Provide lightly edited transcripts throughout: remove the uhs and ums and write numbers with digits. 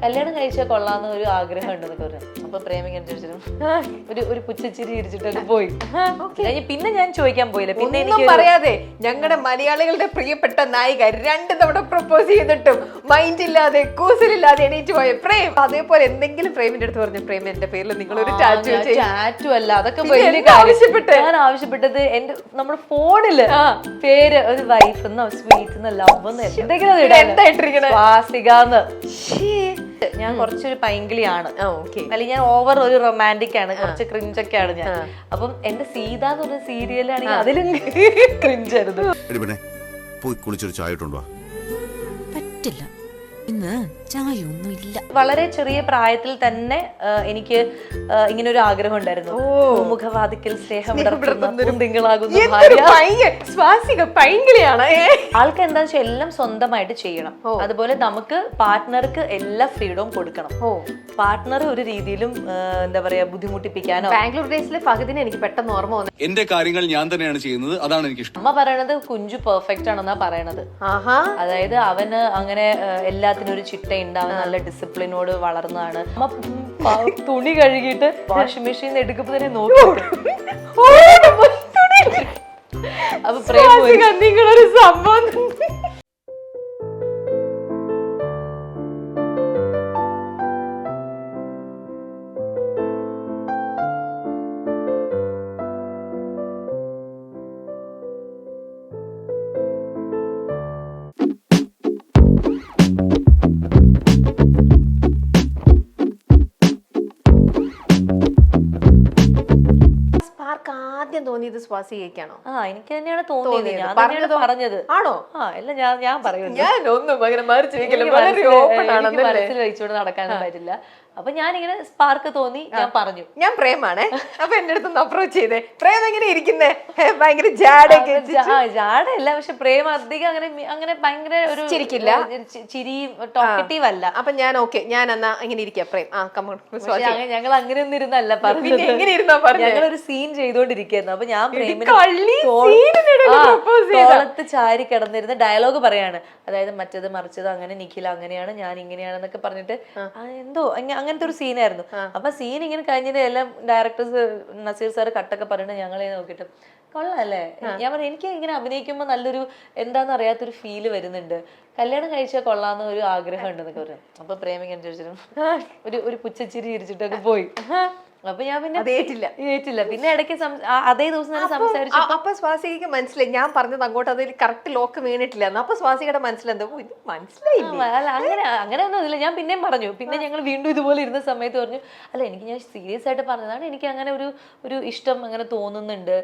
കല്യാണം കഴിച്ചാൽ കൊള്ളാന്ന് ഒരു ആഗ്രഹം ഉണ്ടെന്നൊക്കെ പറഞ്ഞു. അപ്പൊ പ്രേമിക്കാൻ ഒരു പുച്ഛച്ചിരി ഇരിച്ചിട്ടൊക്കെ പോയി. പിന്നെ ഞാൻ ചോദിക്കാൻ പോയില്ല. പിന്നെ എനിക്ക് പറയാതെ ഞങ്ങളുടെ മലയാളികളുടെ പ്രിയപ്പെട്ട നായിക 2 തവണ പ്രപ്പോസ് ചെയ്തിട്ടും മൈൻഡ് ഇല്ലാതെ കൂസലില്ലാതെ എണീറ്റ് പോയ പ്രേം. അതേപോലെ എന്തെങ്കിലും പ്രേമിന്റെ അടുത്ത് പറഞ്ഞു, പ്രേം എന്റെ പേരിൽ നിങ്ങൾ ഒരു ടാറ്റു അല്ല, അതൊക്കെ ഞാൻ ആവശ്യപ്പെട്ടത് എന്റെ നമ്മുടെ ഫോണില് പേര് ഒരു വൈഫ് എന്നോ സ്വീറ്റ് എന്നോ ലവ് എന്നോ എന്തെങ്കിലും സ്വാസികാന്ന്. ഞാൻ കുറച്ചൊരു പൈങ്കിളിയാണ്, അല്ലെങ്കിൽ ഞാൻ ഓവർ ഒരു റൊമാൻറ്റിക് ആണ്, കുറച്ച് ക്രിഞ്ചൊക്കെയാണ് ഞാൻ. അപ്പം എന്റെ സീത എന്ന് പറഞ്ഞ സീരിയലാണെങ്കിൽ അതിലും ക്രിഞ്ചായിരുന്നു. പോയി കുളിച്ചൊരു ചായ ഇട്ടുണ്ടോ? പറ്റില്ല, ഇന്ന് ചായ ഒന്നും ഇല്ല. വളരെ ചെറിയ പ്രായത്തിൽ തന്നെ എനിക്ക് ഇങ്ങനെ ഒരു ആഗ്രഹം ഉണ്ടായിരുന്നു. മുഖവാതിക്കൽ സ്നേഹം തിങ്കളാകുന്ന ആൾക്ക് എന്താ വെച്ചാൽ എല്ലാം സ്വന്തമായിട്ട് ചെയ്യണം. അതുപോലെ നമുക്ക് പാർട്ട്ണർക്ക് എല്ലാ ഫ്രീഡവും കൊടുക്കണം. പാർട്ട്ണർ ഒരു രീതിയിലും എന്താ പറയാ ബുദ്ധിമുട്ടിപ്പിക്കാനോ. ബാംഗ്ലൂർ ഡേയ്സിലെ പകുതിനെ എനിക്ക് പെട്ടെന്ന് ഓർമ്മ വന്നു. എന്റെ കാര്യങ്ങൾ ഞാൻ തന്നെയാണ് ചെയ്യുന്നത്, അതാണ് എനിക്ക് ഇഷ്ടം. അമ്മ പറയണത് കുഞ്ചു പെർഫെക്റ്റ് ആണെന്നാ പറയണത്. അതായത് അവന് അങ്ങനെ എല്ലാത്തിനും ഒരു ചിട്ടയുണ്ട്, അവൻ നല്ല ഡിസിപ്ലിനോട് വളർന്നതാണ്. അമ്മ തുണി കഴുകിയിട്ട് വാഷിംഗ് മെഷീൻ എടുക്കുമ്പോ തന്നെ നോക്കി അപ്പൊ നിങ്ങളൊരു സംഭവം. ആദ്യം തോന്നിയത് സ്വാസികയ്ക്കാണോ? എനിക്ക് തന്നെയാണ് തോന്നിയത്. ഞാൻ തന്നെയാണ് പറഞ്ഞത്. ആണോ? അല്ല ഞാൻ പറയുന്നു, ഞാനൊന്നും അങ്ങനെ മനസ്സിൽ വെച്ചുകൊണ്ട് നടക്കാനും പറ്റില്ല. അപ്പൊ ഞാനിങ്ങനെ സ്പാർക്ക് തോന്നി, ഞാൻ പറഞ്ഞു ഞാൻ പ്രേമാണേ. അപ്പൊ എന്റെ അടുത്ത് അപ്രോച്ച് ചെയ്തേ, പ്രേം എങ്ങനെ ഇരിക്കുന്നേ? ഭയങ്കര ജാടയല്ല, പക്ഷെ പ്രേം അധികം അങ്ങനെ ഭയങ്കര ഒരു ചിരിക്കില്ല, ചിരി ടോക്കറ്റീവ് അല്ല. അപ്പൊ ഞാൻ ഓക്കെ, ഞാൻ എന്നാ ഇങ്ങനെ ഇരിക്കാം പ്രേം. ഞങ്ങൾ അങ്ങനെയൊന്നും ഇരുന്നല്ല പറഞ്ഞത്, ഞങ്ങളൊരു സീൻ ചെയ്തോണ്ടിരിക്കുന്നു. അപ്പൊ ഞാൻ പ്രേമിനെ തോളത്ത് ചാരി കിടന്നിരുന്ന ഡയലോഗ് പറയാണ്. അതായത് മറ്റത് മറിച്ചത് അങ്ങനെ നിഖില അങ്ങനെയാണ്, ഞാൻ ഇങ്ങനെയാണെന്നൊക്കെ പറഞ്ഞിട്ട് എന്തോ അങ്ങനത്തെ ഒരു സീനായിരുന്നു. അപ്പൊ സീൻ ഇങ്ങനെ കഴിഞ്ഞിട്ട് എല്ലാം ഡയറക്ടേഴ്സ് നസീർ സാർ കട്ടൊക്കെ പറഞ്ഞിട്ട് ഞങ്ങളെ നോക്കിയിട്ട് കൊള്ളാല്ലേ. ഞാൻ പറഞ്ഞു എനിക്ക് ഇങ്ങനെ അഭിനയിക്കുമ്പോ നല്ലൊരു എന്താന്ന് അറിയാത്തൊരു ഫീല് വരുന്നുണ്ട്, കല്യാണം കഴിച്ചാൽ കൊള്ളാന്ന് ഒരു ആഗ്രഹം ഉണ്ടെന്നൊക്കെ പറഞ്ഞു. അപ്പൊ പ്രേമിക്കാൻ ചോദിച്ചിട്ട് ഒരു പുച്ഛച്ചിരി ഇരിച്ചിട്ടൊക്കെ പോയി. അപ്പൊ ഞാൻ പിന്നെ ഏറ്റില്ല. പിന്നെ ഇടയ്ക്ക് അതേ ദിവസം തന്നെ സംസാരിച്ചു. അപ്പൊ സ്വാസികയ്ക്ക് മനസ്സിലായി ഞാൻ പറഞ്ഞത് അങ്ങോട്ട് അതിൽ കറക്റ്റ് ലോക്ക് വീണിട്ടില്ല. അപ്പൊ സ്വാസികയുടെ മനസ്സിലെന്തോ ഇത് മനസ്സിലായില്ല. അങ്ങനെയൊന്നും ഇല്ല. ഞാൻ പിന്നെയും പറഞ്ഞു. പിന്നെ ഞങ്ങൾ വീണ്ടും ഇതുപോലെ ഇരുന്ന സമയത്ത് പറഞ്ഞു, അല്ല എനിക്ക് ഞാൻ സീരിയസ് ആയിട്ട് പറഞ്ഞതാണ്, എനിക്ക് അങ്ങനെ ഒരു ഇഷ്ടം അങ്ങനെ തോന്നുന്നുണ്ട്.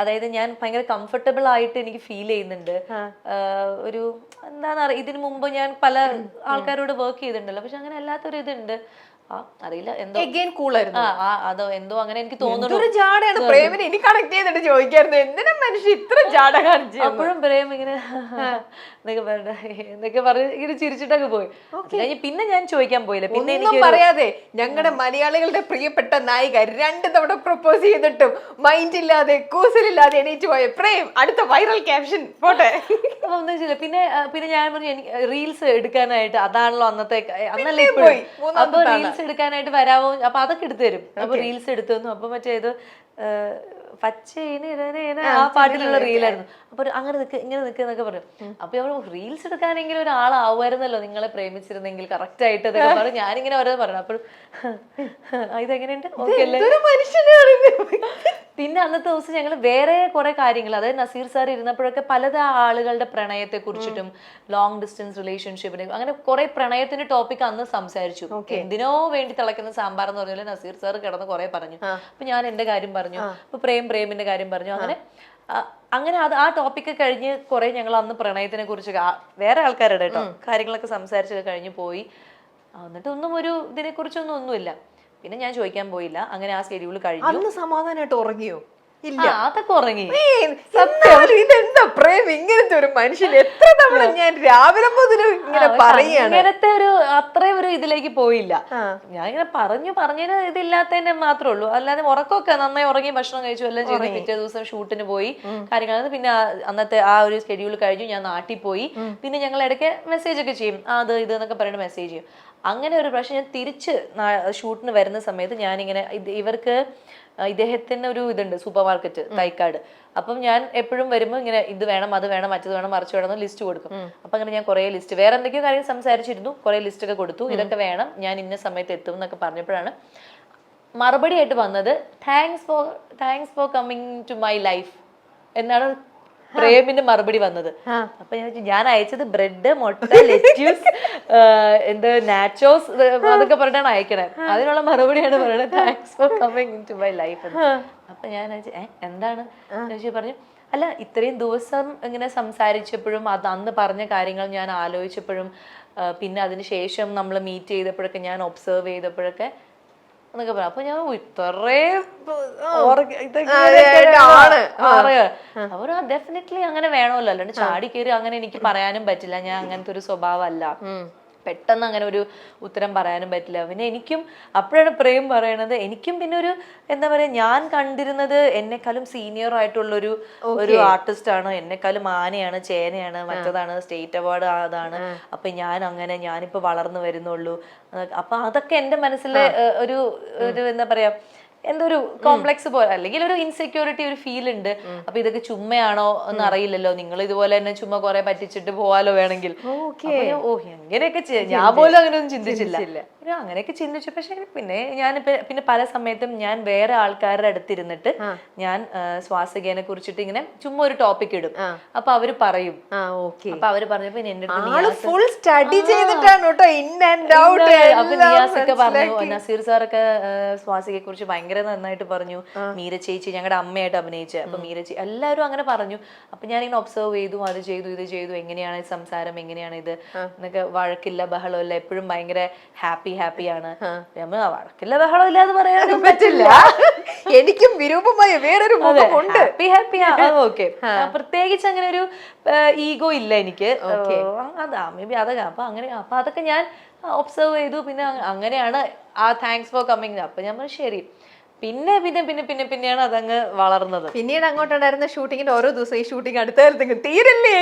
അതായത് ഞാൻ ഭയങ്കര കംഫർട്ടബിൾ ആയിട്ട് എനിക്ക് ഫീൽ ചെയ്യുന്നുണ്ട്. ഒരു എന്താണെന്നറിയാം, ഇതിനു മുമ്പ് ഞാൻ പല ആൾക്കാരോട് വർക്ക് ചെയ്തിട്ടുണ്ടല്ലോ, പക്ഷെ അങ്ങനെ അല്ലാത്തൊരു ഇതുണ്ട്. അറിയില്ല, എന്തോ അതോ എന്തോ അങ്ങനെ എനിക്ക് തോന്നുന്നു. അപ്പോഴും പ്രേം ഇങ്ങനെ എന്നൊക്കെ പറഞ്ഞ് ഇങ്ങനെ ചിരിച്ചിട്ടൊക്കെ പോയി. പിന്നെ ഞാൻ ചോദിക്കാൻ പോയില്ല. പിന്നെ എനിക്ക് പറയാതെ ഞങ്ങളുടെ മലയാളികളുടെ പ്രിയപ്പെട്ട നായിക 2 തവണ പ്രപ്പോസ് ചെയ്തിട്ടും മൈൻഡ് ഇല്ലാതെ കൂസലില്ലാതെ എണീറ്റ് പോയ പ്രേം. അടുത്ത വൈറൽ ക്യാപ്ഷൻ പോട്ടെ. അപ്പൊ ഒന്നും ചെയ്യില്ല. പിന്നെ ഞാൻ പറഞ്ഞു എനിക്ക് റീൽസ് എടുക്കാനായിട്ട്, അതാണല്ലോ അന്നത്തെ അന്നല്ലേ ഇപ്പോഴും, അപ്പൊ റീൽസ് എടുക്കാനായിട്ട് വരാവോ? അപ്പൊ അതൊക്കെ എടുത്തു തരും. അപ്പൊ റീൽസ് എടുത്തു തന്നു. അപ്പൊ മറ്റേത് ആ പാട്ടിലുള്ള റീലായിരുന്നു. അപ്പൊ അങ്ങനെ നിൽക്ക് ഇങ്ങനെ നിൽക്കുന്നൊക്കെ പറഞ്ഞു. അപ്പൊ അവര് റീൽസ് എടുക്കാനെങ്കിലും ഒരാളാവുമായിരുന്നല്ലോ നിങ്ങളെ പ്രേമിച്ചിരുന്നെങ്കിൽ കറക്റ്റ് ആയിട്ട് എന്നൊക്കെ പറഞ്ഞു. ഞാനിങ്ങനെ ഓരോ പറഞ്ഞു. അപ്പോഴും ഇതെങ്ങനെയുണ്ട്, ഓക്കെ അല്ലേ? പിന്നെ അന്നത്തെ ദിവസം ഞങ്ങൾ വേറെ കുറെ കാര്യങ്ങൾ, അതായത് നസീർ സാർ ഇരുന്നപ്പോഴൊക്കെ പല ആളുകളുടെ പ്രണയത്തെ കുറിച്ചിട്ടും ലോങ് ഡിസ്റ്റൻസ് റിലേഷൻഷിപ്പിനെ അങ്ങനെ കുറെ പ്രണയത്തിന്റെ ടോപ്പിക് അന്ന് സംസാരിച്ചു. എന്തിനോ വേണ്ടി തിളക്കുന്ന സാമ്പാർ എന്ന് പറഞ്ഞാൽ നസീർ സാർ കിടന്ന് കുറെ പറഞ്ഞു. അപ്പൊ ഞാൻ എന്റെ കാര്യം പറഞ്ഞു, അപ്പൊ പ്രേമിന്റെ കാര്യം പറഞ്ഞു. അങ്ങനെ ആ ടോപ്പിക്ക് കഴിഞ്ഞ് കുറെ ഞങ്ങൾ അന്ന് പ്രണയത്തിനെ കുറിച്ച് വേറെ ആൾക്കാരുടെ കേട്ടോ കാര്യങ്ങളൊക്കെ സംസാരിച്ചൊക്കെ കഴിഞ്ഞ് പോയി. എന്നിട്ടൊന്നും ഒരു ഇതിനെ കുറിച്ചൊന്നും ഒന്നുമില്ല. പിന്നെ ഞാൻ ചോദിക്കാൻ പോയില്ല. അങ്ങനെ ആ ഷെഡ്യൂൾ കഴിഞ്ഞു. സമാധാനമായിട്ട് ഉറങ്ങിയോ? അതൊക്കെ ഉറങ്ങി. ഇതെന്താ പ്രേം ഇങ്ങനത്തെ ഒരു മനുഷ്യൻ? എത്ര തവണ ഞാൻ രാവിലെ മുതൽ ഇങ്ങനെ പറയാണ്. ഇങ്ങനത്തെ ഒരു അത്രയും ഒരു ഇതിലേക്ക് പോയില്ല. ഞാൻ ഇങ്ങനെ പറഞ്ഞതിന് ഇതില്ലാത്തതിന്റെ മാത്രമേ ഉള്ളൂ. അല്ലാതെ ഉറക്കമൊക്കെ നന്നായി ഉറങ്ങി, ഭക്ഷണം കഴിച്ചു, എല്ലാം ചെയ്തു. പിറ്റേ ദിവസം ഷൂട്ടിന് പോയി കാര്യങ്ങൾ. പിന്നെ അന്നത്തെ ആ ഒരു ഷെഡ്യൂൾ കഴിഞ്ഞു. ഞാൻ നാട്ടിൽ പോയി. പിന്നെ ഞങ്ങൾ ഇടയ്ക്ക് മെസ്സേജ് ഒക്കെ ചെയ്യും, അത് ഇത് എന്നൊക്കെ പറയുന്നത് മെസ്സേജ് ചെയ്യും. അങ്ങനെ ഒരു പ്രാവശ്യം ഞാൻ തിരിച്ച് ഷൂട്ടിന് വരുന്ന സമയത്ത് ഞാനിങ്ങനെ ഇവർക്ക് ഇദ്ദേഹത്തിന് ഒരു ഇതുണ്ട് സൂപ്പർ മാർക്കറ്റ് തൈക്കാട്. അപ്പം ഞാൻ എപ്പോഴും വരുമ്പോൾ ഇങ്ങനെ ഇത് വേണം അത് വേണം മറ്റത് വേണം മറിച്ച് വേണം ലിസ്റ്റ് കൊടുക്കും. അപ്പൊ അങ്ങനെ ഞാൻ കുറെ ലിസ്റ്റ് വേറെ എന്തൊക്കെയോ കാര്യം സംസാരിച്ചിരുന്നു, കുറെ ലിസ്റ്റ് ഒക്കെ കൊടുത്തു, ഇതൊക്കെ വേണം ഞാൻ ഇന്ന സമയത്ത് എത്തും എന്നൊക്കെ പറഞ്ഞപ്പോഴാണ് മറുപടി ആയിട്ട് വന്നത് thanks for coming to my life എന്നാണ് പ്രേമിന്റെ മറുപടി വന്നത്. അപ്പൊ ഞാൻ അയച്ചത് ബ്രെഡ്, മുട്ട, ലെറ്റ്യൂസ്, എന്ത് നാച്ചോസ് അതൊക്കെ പറഞ്ഞിട്ടാണ് അയക്കണേ. അതിനുള്ള മറുപടിയാണ് പറയുന്നത് thanks for coming to my life എന്ന്. അപ്പൊ ഞാൻ എന്താണ് പറഞ്ഞു, അല്ല ഇത്രയും ദിവസം ഇങ്ങനെ സംസാരിച്ചപ്പോഴും അത് അന്ന് പറഞ്ഞ കാര്യങ്ങൾ ഞാൻ ആലോചിച്ചപ്പോഴും പിന്നെ അതിന് ശേഷം നമ്മൾ മീറ്റ് ചെയ്തപ്പോഴൊക്കെ ഞാൻ ഒബ്സർവ് ചെയ്തപ്പോഴൊക്കെ എന്നൊക്കെ പറയാം. അപ്പൊ ഞാൻ ഇത്രയും അവർ ഡെഫിനറ്റ്ലി അങ്ങനെ വേണമല്ലോ, അല്ലാണ്ട് ചാടി കയറി അങ്ങനെ എനിക്ക് പറയാനും പറ്റില്ല. ഞാൻ അങ്ങനത്തെ ഒരു സ്വഭാവമല്ല, പെട്ടെന്ന് അങ്ങനെ ഒരു ഉത്തരം പറയാനും പറ്റില്ല. പിന്നെ എനിക്കും അപ്പോഴാണ് പ്രേം പറയണത്, എനിക്കും പിന്നെ ഒരു എന്താ പറയാ, ഞാൻ കണ്ടിരുന്നത് എന്നെക്കാളും സീനിയർ ആയിട്ടുള്ളൊരു ഒരു ആർട്ടിസ്റ്റ് ആണ്, എന്നെക്കാളും ആനയാണ് ചേനയാണ് മറ്റതാണ് സ്റ്റേറ്റ് അവാർഡ് അതാണ്. അപ്പൊ ഞാനിപ്പോ വളർന്നു വരുന്നുള്ളൂ. അപ്പൊ അതൊക്കെ എന്റെ മനസ്സിലെ ഒരു എന്താ പറയാ എന്തോ ഒരു കോംപ്ലക്സ് പോലെ അല്ലെങ്കിൽ ഒരു ഇൻസെക്യൂരിറ്റി ഒരു ഫീൽ ഉണ്ട്. അപ്പൊ ഇതൊക്കെ ചുമ്മയാണോ എന്ന് അറിയില്ലല്ലോ, നിങ്ങൾ ഇതുപോലെ തന്നെ ചുമ്മാ കുറെ പറ്റിച്ചിട്ട് പോവാലോ വേണമെങ്കിൽ. എങ്ങനെയൊക്കെ ഞാൻ പോലും അങ്ങനെയൊന്നും ചിന്തിച്ചില്ല. അങ്ങനെയൊക്കെ ചിന്തിച്ചു. പക്ഷെ പിന്നെ പല സമയത്തും ഞാൻ വേറെ ആൾക്കാരുടെ അടുത്തിരുന്നിട്ട് ഞാൻ സ്വാസികേനെ കുറിച്ചിട്ട് ഇങ്ങനെ ചുമ്മാ ഒരു ടോപ്പിക് ഇടും. അപ്പൊ അവര് പറയും, അപ്പൊ അവര് പറഞ്ഞപ്പോ എന്റെ അടുത്ത് നിയാസൊക്കെ പറഞ്ഞു, നസീർ സാറൊക്കെ സ്വാസികയെ കുറിച്ച് ഭയങ്കര നന്നായിട്ട് പറഞ്ഞു, മീര ചേച്ചി ഞങ്ങളുടെ അമ്മയായിട്ട് അഭിനയിച്ച. അപ്പൊ മീര ചേച്ചി എല്ലാവരും അങ്ങനെ പറഞ്ഞു. അപ്പൊ ഞാനിങ്ങനെ ഒബ്സർവ് ചെയ്തു, അത് ചെയ്തു ഇത് ചെയ്തു, എങ്ങനെയാണ് സംസാരം, എങ്ങനെയാണ് ഇത് എന്നൊക്കെ. വഴക്കില്ല ബഹളമില്ല, എപ്പോഴും ഭയങ്കര ഹാപ്പിയാണ്. വഴക്കില്ല ബഹളം ഇല്ല എന്ന് പറയാനും പറ്റില്ല. എനിക്കും വിരൂപമായ വേറൊരു ഹാപ്പി ഓക്കെ. പ്രത്യേകിച്ച് അങ്ങനെ ഒരു ഈഗോ ഇല്ല എനിക്ക്. അതാ മേ ബി അതൊക്കെ. അപ്പൊ അതൊക്കെ ഞാൻ ഒബ്സർവ് ചെയ്തു. പിന്നെ അങ്ങനെയാണ് ആ താങ്ക്സ് ഫോർ കമ്മിങ്. അപ്പൊ ഞാൻ പറഞ്ഞു ശരി. പിന്നെയാണ് അതങ്ങ് വളർന്നത്. പിന്നീട് അങ്ങോട്ടുണ്ടായിരുന്ന ഷൂട്ടിങ്ങിന്റെ ഓരോ ദിവസം ഈ ഷൂട്ടിങ് അടുത്തായിരുന്നു തീരല്ലേ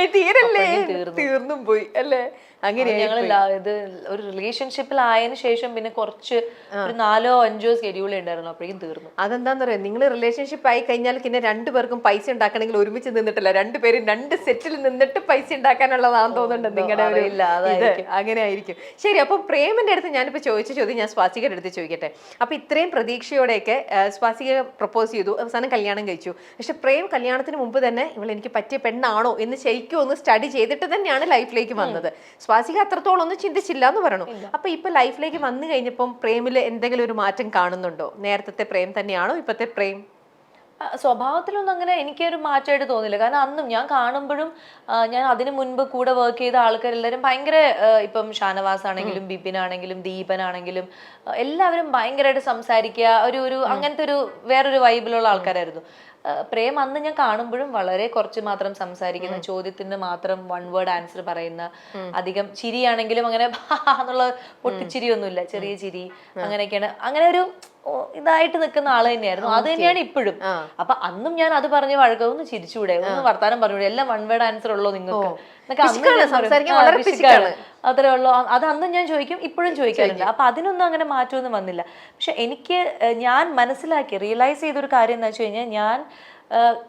തീർന്നും പോയി അല്ലേ. അങ്ങനെ ഞങ്ങൾ ഇത് ഒരു റിലേഷൻഷിപ്പിൽ ആയതിനു ശേഷം പിന്നെ കുറച്ച് ഒരു 4-5 സ്കെഡ്യൂൾ ഉണ്ടായിരുന്നു, അപ്പോഴേക്കും തീർന്നു. അതെന്താന്ന് പറയാ, നിങ്ങൾ റിലേഷൻഷിപ്പ് ആയി കഴിഞ്ഞാൽ പിന്നെ രണ്ടുപേർക്കും പൈസ ഉണ്ടാക്കണമെങ്കിൽ ഒരുമിച്ച് നിന്നിട്ടില്ല, രണ്ടുപേരും 2 സെറ്റിൽ നിന്നിട്ട് പൈസ ഉണ്ടാക്കാനുള്ളതാണെന്ന് തോന്നുന്നുണ്ട് നിങ്ങളുടെ അങ്ങനെ ആയിരിക്കും. ശരി, അപ്പൊ പ്രേമിന്റെ അടുത്ത് ഞാനിപ്പോ ചോദിച്ച ചോദ്യം ഞാൻ സ്വാസികയുടെ അടുത്ത് ചോദിക്കട്ടെ. അപ്പൊ ഇത്രയും പ്രതീക്ഷയോടെയൊക്കെ സ്വാസിക പ്രപ്പോസ് ചെയ്തു, അവസാനം കല്യാണം കഴിച്ചു. പക്ഷെ പ്രേം കല്യാണത്തിന് മുമ്പ് തന്നെ ഇവൾ എനിക്ക് പറ്റിയ പെണ്ണാണോ എന്ന് ശരിക്കും ഒന്ന് സ്റ്റഡി ചെയ്തിട്ട് തന്നെയാണ് ലൈഫിലേക്ക് വന്നത്. സ്വാസിക അത്രത്തോളം ഒന്നും ചിന്തിച്ചില്ല എന്ന് പറഞ്ഞു. അപ്പൊ ഇപ്പൊ ലൈഫിലേക്ക് വന്നു കഴിഞ്ഞപ്പം പ്രേമില് എന്തെങ്കിലും ഒരു മാറ്റം കാണുന്നുണ്ടോ? നേരത്തെ പ്രേം തന്നെയാണോ ഇപ്പത്തെ പ്രേം? സ്വഭാവത്തിലൊന്നും അങ്ങനെ എനിക്കൊരു മാറ്റമായിട്ട് തോന്നില്ല. കാരണം അന്നും ഞാൻ കാണുമ്പോഴും ഞാൻ അതിനു മുൻപ് കൂടെ വർക്ക് ചെയ്ത ആൾക്കാരെല്ലാവരും ഭയങ്കര, ഇപ്പം ഷാനവാസ് ആണെങ്കിലും ബിപിൻ ആണെങ്കിലും ദീപനാണെങ്കിലും എല്ലാവരും ഭയങ്കരമായിട്ട് സംസാരിക്കുക, ഒരു അങ്ങനത്തെ ഒരു വേറൊരു വൈബിലുള്ള ആൾക്കാരായിരുന്നു. പ്രേം അന്ന് ഞാൻ കാണുമ്പോഴും വളരെ കുറച്ച് മാത്രം സംസാരിക്കുന്ന, ചോദ്യത്തിന് മാത്രം 1 വേർഡ് ആൻസർ പറയുന്ന, അധികം ചിരിയാണെങ്കിലും അങ്ങനെ എന്നുള്ള പൊട്ടിച്ചിരിയൊന്നുമില്ല, ചെറിയ ചിരി അങ്ങനെയൊക്കെയാണ്. അങ്ങനെ ഒരു ഇതായിട്ട് നിൽക്കുന്ന ആള് തന്നെയായിരുന്നു. അത് തന്നെയാണ് ഇപ്പോഴും. അപ്പൊ അന്നും ഞാൻ അത് പറഞ്ഞ വഴക്കം, ഒന്ന് ചിരിച്ചുകൂടെ, ഒന്ന് വർത്താനം പറഞ്ഞൂടെ, എല്ലാം 1 വേർഡ് ആൻസർ ഉള്ളൂ നിങ്ങൾക്ക് അത്രേ ഉള്ളൂ. അത് അന്നും ഞാൻ ചോദിക്കും, ഇപ്പോഴും ചോദിക്കാറുണ്ട്. അപ്പൊ അതിനൊന്നും അങ്ങനെ മാറ്റമൊന്നും വന്നില്ല. പക്ഷെ എനിക്ക് ഞാൻ മനസ്സിലാക്കി റിയലൈസ് ചെയ്തൊരു കാര്യം എന്ന് വെച്ച് കഴിഞ്ഞാൽ ഞാൻ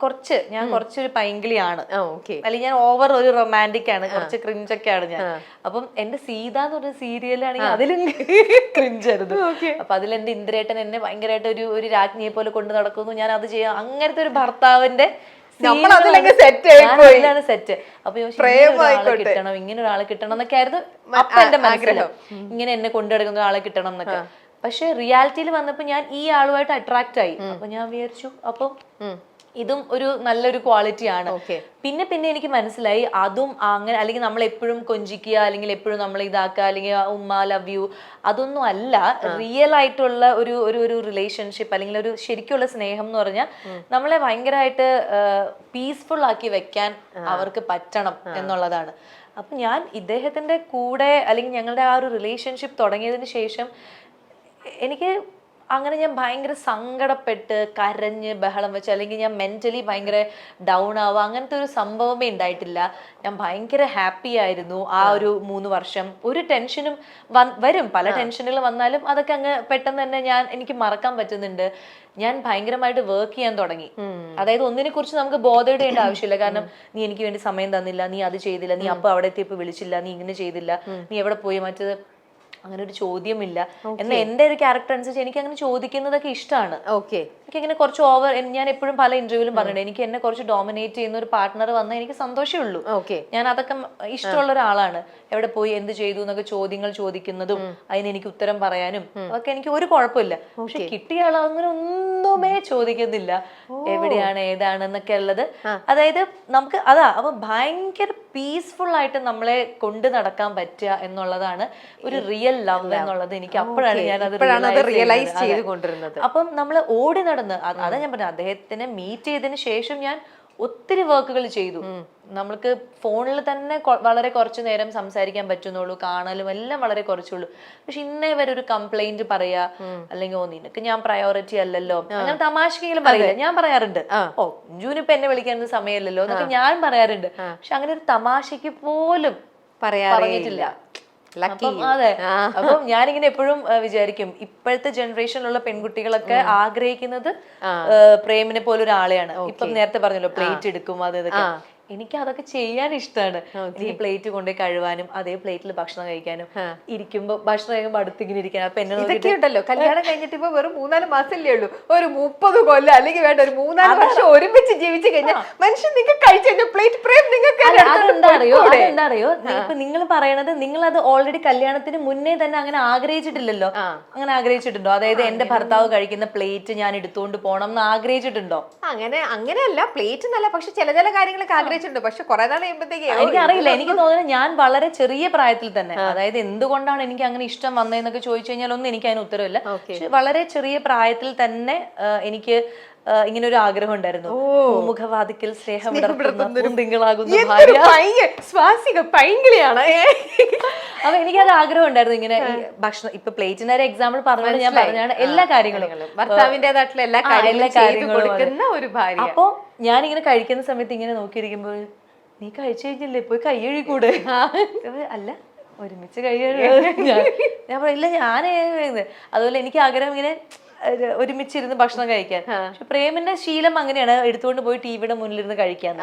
കുറച്ചൊരു പൈങ്കിളിയാണ്, അല്ലെങ്കിൽ ഞാൻ ഓവർ ഒരു റൊമാൻറ്റിക് ആണ്, കുറച്ച് ക്രിഞ്ചൊക്കെയാണ് ഞാൻ. അപ്പം എന്റെ സീത എന്ന് പറഞ്ഞ സീരിയലാണെങ്കിൽ അതിലും ക്രിഞ്ചായിരുന്നു. അപ്പൊ അതിൽ എന്റെ ഇന്ദ്രേട്ടൻ എന്നെ ഭയങ്കരമായിട്ട് ഒരു രാജ്ഞിയെ പോലെ കൊണ്ട് നടക്കുന്നു, ഞാൻ അത് ചെയ്യാം, അങ്ങനത്തെ ഒരു ഭർത്താവിന്റെ സെറ്റ്. അപ്പൊ കിട്ടണം, ഇങ്ങനെ ഒരാളെ കിട്ടണം എന്നൊക്കെ ആയിരുന്നു അപ്പൊ എന്റെ മനസ്സിലാവും, ഇങ്ങനെ എന്നെ കൊണ്ടുനടക്കുന്ന ഒരാളെ കിട്ടണം എന്നൊക്കെ. പക്ഷെ റിയാലിറ്റിയിൽ വന്നപ്പോ ഞാൻ ഈ ആളുമായിട്ട് അട്രാക്ട് ആയി. അപ്പൊ ഞാൻ വിചാരിച്ചു അപ്പൊ ഇതും ഒരു നല്ലൊരു ക്വാളിറ്റി ആണ്. പിന്നെ എനിക്ക് മനസ്സിലായി അതും അങ്ങനെ, അല്ലെങ്കിൽ നമ്മൾ എപ്പോഴും കൊഞ്ചിക്കുക, അല്ലെങ്കിൽ എപ്പോഴും നമ്മൾ ഇതാക്കുക, അല്ലെങ്കിൽ ഉമ്മ ലവ് യു, അതൊന്നും അല്ല റിയൽ ആയിട്ടുള്ള ഒരു റിലേഷൻഷിപ്പ്, അല്ലെങ്കിൽ ഒരു ശരിക്കുള്ള സ്നേഹം എന്ന് പറഞ്ഞാൽ നമ്മളെ ഭയങ്കരമായിട്ട് പീസ്ഫുൾ ആക്കി വെക്കാൻ അവർക്ക് പറ്റണം എന്നുള്ളതാണ്. അപ്പൊ ഞാൻ ഇദ്ദേഹത്തിന്റെ കൂടെ, അല്ലെങ്കിൽ ഞങ്ങളുടെ ആ ഒരു റിലേഷൻഷിപ്പ് തുടങ്ങിയതിന് ശേഷം എനിക്ക് അങ്ങനെ ഞാൻ ഭയങ്കര സങ്കടപ്പെട്ട് കരഞ്ഞ് ബഹളം വെച്ച് അല്ലെങ്കിൽ ഞാൻ മെന്റലി ഭയങ്കര ഡൗൺ ആവുക അങ്ങനത്തെ ഒരു സംഭവമേ ഉണ്ടായിട്ടില്ല. ഞാൻ ഭയങ്കര ഹാപ്പി ആയിരുന്നു ആ ഒരു 3 വർഷം. ഒരു ടെൻഷനും വരും, പല ടെൻഷനുകൾ വന്നാലും അതൊക്കെ അങ്ങ് പെട്ടെന്ന് തന്നെ എനിക്ക് മറക്കാൻ പറ്റുന്നുണ്ട്. ഞാൻ ഭയങ്കരമായിട്ട് വർക്ക് ചെയ്യാൻ തുടങ്ങി. അതായത് ഒന്നിനെ കുറിച്ച് നമുക്ക് ബോധപ്പെടേണ്ട ആവശ്യമില്ല. കാരണം നീ എനിക്ക് വേണ്ടി സമയം തന്നില്ല, നീ അത് ചെയ്തില്ല, നീ അപ്പൊ അവിടെ എത്തിയപ്പോ വിളിച്ചില്ല, നീ ഇങ്ങനെ ചെയ്തില്ല, നീ എവിടെ പോയി, മറ്റത് അങ്ങനെ ഒരു ചോദ്യമില്ല. എന്നാൽ എന്റെ ഒരു ക്യാരക്ടർ അനുസരിച്ച് എനിക്ക് അങ്ങനെ ചോദിക്കുന്നതൊക്കെ ഇഷ്ടമാണ്. എനിക്ക് ഇങ്ങനെ കുറച്ച് ഓവർ, ഞാൻ എപ്പോഴും പല ഇന്റർവ്യൂവിലും പറഞ്ഞിട്ടുണ്ട്, എനിക്ക് എന്നെ കുറച്ച് ഡോമിനേറ്റ് ചെയ്യുന്ന ഒരു പാർട്ട്ണർ വന്നാൽ എനിക്ക് സന്തോഷമേ ഉള്ളൂ. ഞാൻ അതൊക്കെ ഇഷ്ടമുള്ള ഒരാളാണ്. എവിടെ പോയി എന്ത് ചെയ്തു എന്നൊക്കെ ചോദ്യങ്ങൾ ചോദിക്കുന്നതും അതിന് എനിക്ക് ഉത്തരം പറയാനും അതൊക്കെ എനിക്ക് ഒരു കുഴപ്പമില്ല. പക്ഷെ കിട്ടിയ ആൾ അങ്ങനെ ഒന്നുമേ ചോദിക്കുന്നില്ല, എവിടെയാണ് ഏതാണ് എന്നൊക്കെ ഉള്ളത്. അതായത് നമുക്ക് അപ്പൊ ഭയങ്കര പീസ്ഫുൾ ആയിട്ട് നമ്മളെ കൊണ്ട് നടക്കാൻ പറ്റുക എന്നുള്ളതാണ് ഒരു റിയൽ ലവ് എന്നുള്ളത്. എനിക്ക് അപ്പോഴാണ് ഞാൻ അത് റിയലൈസ് ചെയ്തുകൊണ്ടിരുന്നത്. അപ്പം നമ്മൾ ഓടി നടന്ന് അതാ ഞാൻ പറഞ്ഞത്, അദ്ദേഹത്തിനെ മീറ്റ് ചെയ്തതിന് ശേഷം ഞാൻ ഒത്തിരി വർക്കുകൾ ചെയ്തു. നമ്മൾക്ക് ഫോണിൽ തന്നെ വളരെ കുറച്ചു നേരം സംസാരിക്കാൻ പറ്റുന്നുള്ളൂ, കാണലും എല്ലാം വളരെ കുറച്ചുള്ളൂ. പക്ഷെ ഇന്നേ വരെ ഒരു കംപ്ലൈന്റ് പറയാ, അല്ലെങ്കിൽ നിനക്ക് ഞാൻ പ്രയോറിറ്റി അല്ലല്ലോ, അങ്ങനെ തമാശക്കെങ്കിലും പറയില്ല. ഞാൻ പറയാറുണ്ട്, ജൂനിപ്പ എന്നെ വിളിക്കാൻ സമയമല്ലല്ലോ എന്നൊക്കെ ഞാൻ പറയാറുണ്ട്. പക്ഷെ അങ്ങനെ ഒരു തമാശക്ക് പോലും പറഞ്ഞിട്ടില്ല. അതെ. അപ്പം ഞാനിങ്ങനെ എപ്പോഴും വിചാരിക്കും, ഇപ്പോഴത്തെ ജനറേഷനിലുള്ള പെൺകുട്ടികളൊക്കെ ആഗ്രഹിക്കുന്നത് പ്രേമിനെ പോലെ ഒരാളെയാണ്. ഇപ്പം നേരത്തെ പറഞ്ഞല്ലോ പ്ലേറ്റ് എടുക്കും അത് ഇതൊക്കെ. എനിക്ക് അതൊക്കെ ചെയ്യാൻ ഇഷ്ടമാണ്. എനിക്ക് പ്ലേറ്റ് കൊണ്ടുപോയി കഴുകാനും അതേ പ്ലേറ്റിൽ ഭക്ഷണം കഴിക്കാനും, ഇരിക്കുമ്പോ ഭക്ഷണം കഴിക്കുമ്പോ അടുത്തിങ്ങനെ ഇരിക്കാനും. അപ്പൊ എന്നെ ഉണ്ടല്ലോ, കല്യാണം കഴിഞ്ഞിട്ട് ഇപ്പൊ വെറും 3-4 മാസമല്ലേ ഉള്ളൂ, ഒരു 30 കൊല്ലം അല്ലെങ്കിൽ വേണ്ട ഒരു 3-4 വർഷം ഒരുമിച്ച് ജീവിച്ചു കഴിഞ്ഞാൽ മനുഷ്യൻ നിങ്ങൾക്ക് കഴിച്ചു പ്ലേറ്റ് പ്രേം നിങ്ങൾക്ക് അതെന്താ അറിയോ, ഇപ്പൊ നിങ്ങൾ പറയണത് നിങ്ങൾ അത് ഓൾറെഡി കല്യാണത്തിന് മുന്നേ തന്നെ അങ്ങനെ ആഗ്രഹിച്ചിട്ടില്ലല്ലോ. അങ്ങനെ ആഗ്രഹിച്ചിട്ടുണ്ടോ? അതായത് എന്റെ ഭർത്താവ് കഴിക്കുന്ന പ്ലേറ്റ് ഞാൻ എടുത്തുകൊണ്ട് പോകണം എന്ന് ആഗ്രഹിച്ചിട്ടുണ്ടോ? അങ്ങനെയല്ല, പ്ലേറ്റ് നല്ല, പക്ഷെ ചില കാര്യങ്ങളൊക്കെ ആഗ്രഹിച്ചിട്ടുണ്ട്. പക്ഷെ കുറെ നാൾ കഴിയുമ്പോഴത്തേക്ക് എനിക്കറിയില്ല, എനിക്ക് തോന്നുന്നത് ഞാൻ വളരെ ചെറിയ പ്രായത്തിൽ തന്നെ, അതായത് എന്തുകൊണ്ടാണ് എനിക്ക് അങ്ങനെ ഇഷ്ടം വന്നതെന്നൊക്കെ ചോദിച്ചു കഴിഞ്ഞാൽ ഒന്നും എനിക്ക് അതിന് ഉത്തരവില്ല. പക്ഷെ വളരെ ചെറിയ പ്രായത്തിൽ തന്നെ എനിക്ക് ഇങ്ങനെ ഒരു ആഗ്രഹം ഉണ്ടായിരുന്നു. മുഖവാതിക്കൽ സ്നേഹം തിങ്കളാകുന്ന ഭാര്യ സ്വാസിക പൈങ്കിളിയാണ്. അപ്പൊ എനിക്കത് ആഗ്രഹം ഉണ്ടായിരുന്നു. ഇങ്ങനെ ഈ ഭക്ഷണം, ഇപ്പൊ പ്ലേറ്റിന്റെ ഒരു എക്സാമ്പിൾ പറഞ്ഞത് ഞാൻ പറഞ്ഞാണ്, എല്ലാ കാര്യങ്ങളും ഭർത്താവിന്റേതായിട്ടുള്ള എല്ലാ കാര്യങ്ങളും കൊടുക്കുന്ന ഒരു ഭാര്യ. അപ്പൊ ഞാനിങ്ങനെ കഴിക്കുന്ന സമയത്ത് ഇങ്ങനെ നോക്കിയിരിക്കുമ്പോൾ, നീ കഴിച്ചു കഴിഞ്ഞില്ലേ, പോയി കൈ കഴുകിക്കൂടെ? അല്ല, ഒരുമിച്ച് കൈ കഴുകുക. ഞാൻ പറയില്ല, അതുപോലെ എനിക്ക് ആഗ്രഹം ഇങ്ങനെ ഒരുമിച്ചിരുന്ന് ഭക്ഷണം കഴിക്കാൻ. പക്ഷെ പ്രേമിന്റെ ശീലം അങ്ങനെയാണ്, എടുത്തുകൊണ്ട് പോയി ടിവിയുടെ മുന്നിലിരുന്ന് കഴിക്കാൻ.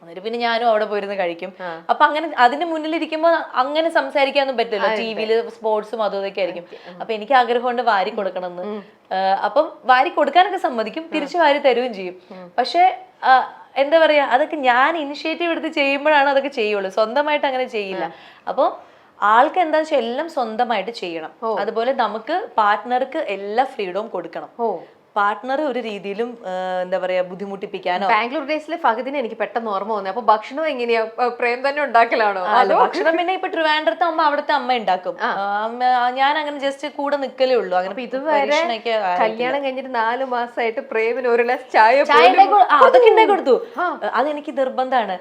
എന്നിട്ട് പിന്നെ ഞാനും അവിടെ പോയിരുന്ന് കഴിക്കും. അപ്പൊ അങ്ങനെ അതിന് മുന്നിലിരിക്കുമ്പോ അങ്ങനെ സംസാരിക്കാനൊന്നും പറ്റില്ല. ടിവിയില് സ്പോർട്സും അതും ഇതൊക്കെ ആയിരിക്കും. അപ്പൊ എനിക്ക് ആഗ്രഹമുണ്ട് വാരി കൊടുക്കണം എന്ന്. അപ്പം വാരി കൊടുക്കാനൊക്കെ സമ്മതിക്കും, തിരിച്ചു വാരി തരുകയും ചെയ്യും. പക്ഷെ എന്താ പറയാ, അതൊക്കെ ഞാൻ ഇനിഷ്യേറ്റീവ് എടുത്ത് ചെയ്യുമ്പോഴാണ് അതൊക്കെ ചെയ്യുള്ളൂ, സ്വന്തമായിട്ട് അങ്ങനെ ചെയ്യില്ല. അപ്പൊ ആൾക്ക് എന്താ വെച്ചാൽ എല്ലാം സ്വന്തമായിട്ട് ചെയ്യണം. അതുപോലെ നമുക്ക് പാർട്ട്ണർക്ക് എല്ലാ ഫ്രീഡവും കൊടുക്കണം. പാർട്ട്ണർ ഒരു രീതിയിലും എന്താ പറയാ ബുദ്ധിമുട്ടിപ്പിക്കാനോ. ബാംഗ്ലൂർ ഡേയ്സിലെ ഫഹദിനെ എനിക്ക് പെട്ടെന്ന് ഓർമ്മ വന്നത്. അപ്പൊ ഭക്ഷണം എങ്ങനെയാ, പ്രേം തന്നെ ഉണ്ടാക്കലാണോ? ഭക്ഷണം പിന്നെ ഇപ്പൊ ട്രിവാൻഡ്രത്ത് ആകുമ്പോ അവിടുത്തെ അമ്മ ഉണ്ടാക്കും. ഞാൻ അങ്ങനെ ജസ്റ്റ് കൂടെ നിൽക്കലേ ഉള്ളൂ. അങ്ങനെ ഇതുവരെ കല്യാണം കഴിഞ്ഞിട്ട് 4 മാസമായിട്ട് പ്രേമിന് ഒരു ഗ്ലാസ് ചായ അതൊക്കെ ഉണ്ടാക്കി കൊടുത്തു. അതെനിക്ക് നിർബന്ധമാണ്.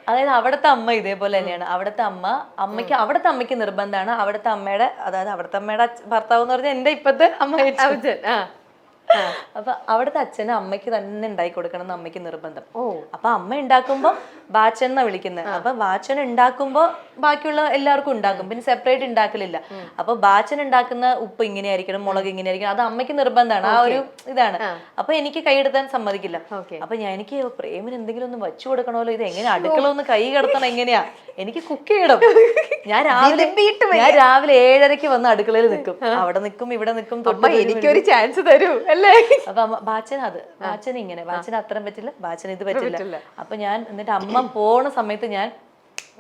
അതായത് അവിടുത്തെ അമ്മ ഇതേപോലെ തന്നെയാണ്. അവിടുത്തെ അമ്മയ്ക്ക് നിർബന്ധമാണ്. അവിടുത്തെ അമ്മയുടെ ഭർത്താവ് എന്ന് പറഞ്ഞാൽ എന്റെ ഇപ്പത്തെ അമ്മ. അപ്പൊ അവിടുത്തെ അച്ഛനും അമ്മയ്ക്ക് തന്നെ ഉണ്ടാക്കി കൊടുക്കണം എന്ന് അമ്മയ്ക്ക് നിർബന്ധം. അപ്പൊ അമ്മ ഉണ്ടാക്കുമ്പോ ബാച്ചൻ എന്നാ വിളിക്കുന്നത്. അപ്പൊ ബാച്ചൻ ഉണ്ടാക്കുമ്പോ ബാക്കിയുള്ള എല്ലാവർക്കും ഉണ്ടാക്കും, പിന്നെ സെപ്പറേറ്റ് ഉണ്ടാക്കലില്ല. അപ്പൊ ബാച്ചൻ ഉണ്ടാക്കുന്ന ഉപ്പ് ഇങ്ങനെ ആയിരിക്കണം, മുളക് ഇങ്ങനെ ആയിരിക്കണം, അത് അമ്മയ്ക്ക് നിർബന്ധമാണ്. ആ ഒരു ഇതാണ്. അപ്പൊ എനിക്ക് കൈയെടുത്താൻ സമ്മതിക്കില്ല. അപ്പൊ എനിക്ക് പ്രേമിന് എന്തെങ്കിലും ഒന്ന് വെച്ചു കൊടുക്കണമല്ലോ, ഇത് എങ്ങനെ അടുക്കള ഒന്ന് കൈ കിടത്തണം, എങ്ങനെയാ എനിക്ക് കുക്ക് ചെയ്യണം. ഞാൻ രാവിലെ 7:30 വന്ന് അടുക്കളയിൽ നിൽക്കും, അവിടെ നിൽക്കും, ഇവിടെ നിൽക്കും. എനിക്കൊരു ചാൻസ് തരൂ അല്ലേ? അപ്പൊ ബാച്ചൻ ബാച്ചന് അത്രയും പറ്റില്ല, ബാച്ചന് ഇത് പറ്റില്ല. അപ്പൊ ഞാൻ എന്നിട്ട് അമ്മ പോണ സമയത്ത്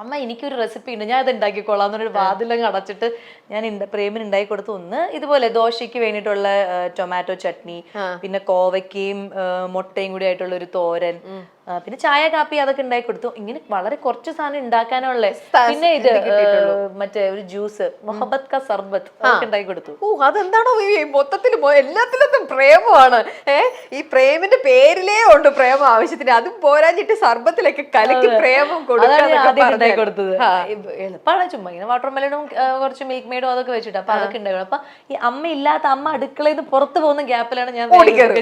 അമ്മ എനിക്കൊരു റെസിപ്പി ഉണ്ട്, ഞാൻ ഇത് ഉണ്ടാക്കിക്കോളാം എന്നൊരു വാതിലങ്ങ് അടച്ചിട്ട് ഞാൻ പ്രേമിന് ഉണ്ടാക്കി കൊടുത്തു. ഒന്ന് ഇതുപോലെ ദോശയ്ക്ക് വേണ്ടിയിട്ടുള്ള ടൊമാറ്റോ ചട്നി, പിന്നെ കോവയ്ക്കയും മുട്ടയും കൂടി ആയിട്ടുള്ള ഒരു തോരൻ, പിന്നെ ചായ കാപ്പി അതൊക്കെ ഉണ്ടാക്കി കൊടുത്തു. ഇങ്ങനെ വളരെ കുറച്ച് സാധനം ഉണ്ടാക്കാനുള്ള. പിന്നെ ഇത് മറ്റേ ഒരു ജ്യൂസ് മൊഹബത്ത് കാ സർബത്ത് അതൊക്കെ ഉണ്ടാക്കി കൊടുത്തു. അതെന്താണോ മൊത്തത്തിൽ എല്ലാത്തിലും പ്രേമമാണ്. ഈ പ്രേമിന്റെ പേരിലേ ഉണ്ട് പ്രേമം ആവശ്യത്തിന്. അതും പോരാഞ്ഞിട്ട് സർബത്തിലൊക്കെ കലക്കി പ്രേമം ഉണ്ടാക്കി കൊടുത്തത്. എളുപ്പമാണ്, ചുമ്മാ ഇങ്ങനെ വാട്ടർ മെലണും കുറച്ച് മിൽക്ക് മെയ്ഡും അതൊക്കെ വെച്ചിട്ട്. അപ്പൊ അതൊക്കെ ഉണ്ടായിരുന്നു. അപ്പൊ ഈ അമ്മ ഇല്ലാത്ത, അമ്മ അടുക്കളയിൽ നിന്ന് പുറത്ത് പോകുന്ന ഗ്യാപ്പിലാണ് ഞാൻ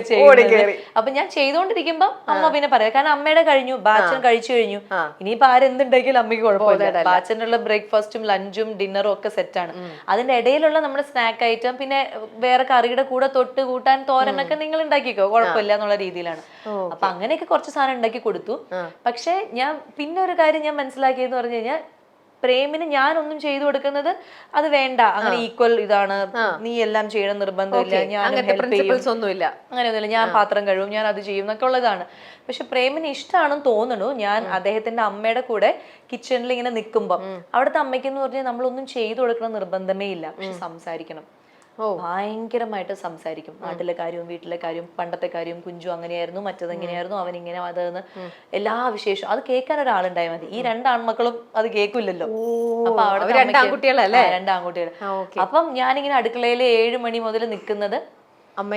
ചെയ്യുന്നത്. അപ്പൊ ഞാൻ ചെയ്തോണ്ടിരിക്കുമ്പോ അമ്മ പിന്നെ പറയാം, കാരണം അമ്മയുടെ കഴിഞ്ഞു, ബാച്ചൻ കഴിച്ചു കഴിഞ്ഞു, ഇനിയിപ്പോ ആരെന്തുണ്ടെങ്കിലും അമ്മയ്ക്ക് കുഴപ്പമില്ല. ബാച്ചനുള്ള ബ്രേക്ക്ഫാസ്റ്റും ലഞ്ചും ഡിന്നറും ഒക്കെ സെറ്റാണ്. അതിന്റെ ഇടയിലുള്ള നമ്മുടെ സ്നാക്ക് ഐറ്റം, പിന്നെ വേറെ കറിയുടെ കൂടെ തൊട്ട് കൂട്ടാൻ തോരനൊക്കെ നിങ്ങൾ ഉണ്ടാക്കിക്കോ, കുഴപ്പമില്ല എന്നുള്ള രീതിയിലാണ്. അപ്പൊ അങ്ങനെയൊക്കെ കുറച്ച് സാധനം ഉണ്ടാക്കി കൊടുത്തു. പക്ഷെ ഞാൻ പിന്നെ ഒരു കാര്യം ഞാൻ മനസ്സിലാക്കിയെന്ന് പറഞ്ഞു കഴിഞ്ഞാൽ, പ്രേമിന് ഞാനൊന്നും ചെയ്തു കൊടുക്കുന്നത് അത് വേണ്ട, അങ്ങനെ ഈക്വൽ ഇതാണ്, നീ എല്ലാം ചെയ്യണം നിർബന്ധമില്ല, ഞാൻ അങ്ങനെയൊന്നുമില്ല, ഞാൻ പാത്രം കഴിവും, ഞാൻ അത് ചെയ്യും എന്നൊക്കെ ഉള്ളതാണ്. പക്ഷെ പ്രേമിന് ഇഷ്ടമാണെന്ന് തോന്നുന്നു. ഞാൻ അദ്ദേഹത്തിന്റെ അമ്മയുടെ കൂടെ കിച്ചണിൽ ഇങ്ങനെ നിൽക്കുമ്പോൾ അവിടുത്തെ അമ്മയ്ക്ക് എന്ന് പറഞ്ഞാൽ നമ്മളൊന്നും ചെയ്തു കൊടുക്കണം നിർബന്ധമേ ഇല്ല, പക്ഷെ സംസാരിക്കണം. ഭയങ്കരമായിട്ട് സംസാരിക്കും. നാട്ടിലെ കാര്യവും വീട്ടിലെ കാര്യവും പണ്ടത്തെ കാര്യവും, കുഞ്ചു അങ്ങനെയായിരുന്നു, മറ്റത് എങ്ങനെയായിരുന്നു, അവൻ ഇങ്ങനെ അതെന്ന് എല്ലാ വിശേഷവും അത് കേൾക്കാൻ ഒരാളുണ്ടായാൽ മതി. ഈ രണ്ടാൺമക്കളും അത് കേൾക്കില്ലല്ലോ. അപ്പൊ അവിടെ രണ്ടാൺകുട്ടികൾ. അപ്പം ഞാനിങ്ങനെ അടുക്കളയിൽ 7 മണി മുതൽ നിൽക്കുന്നത്,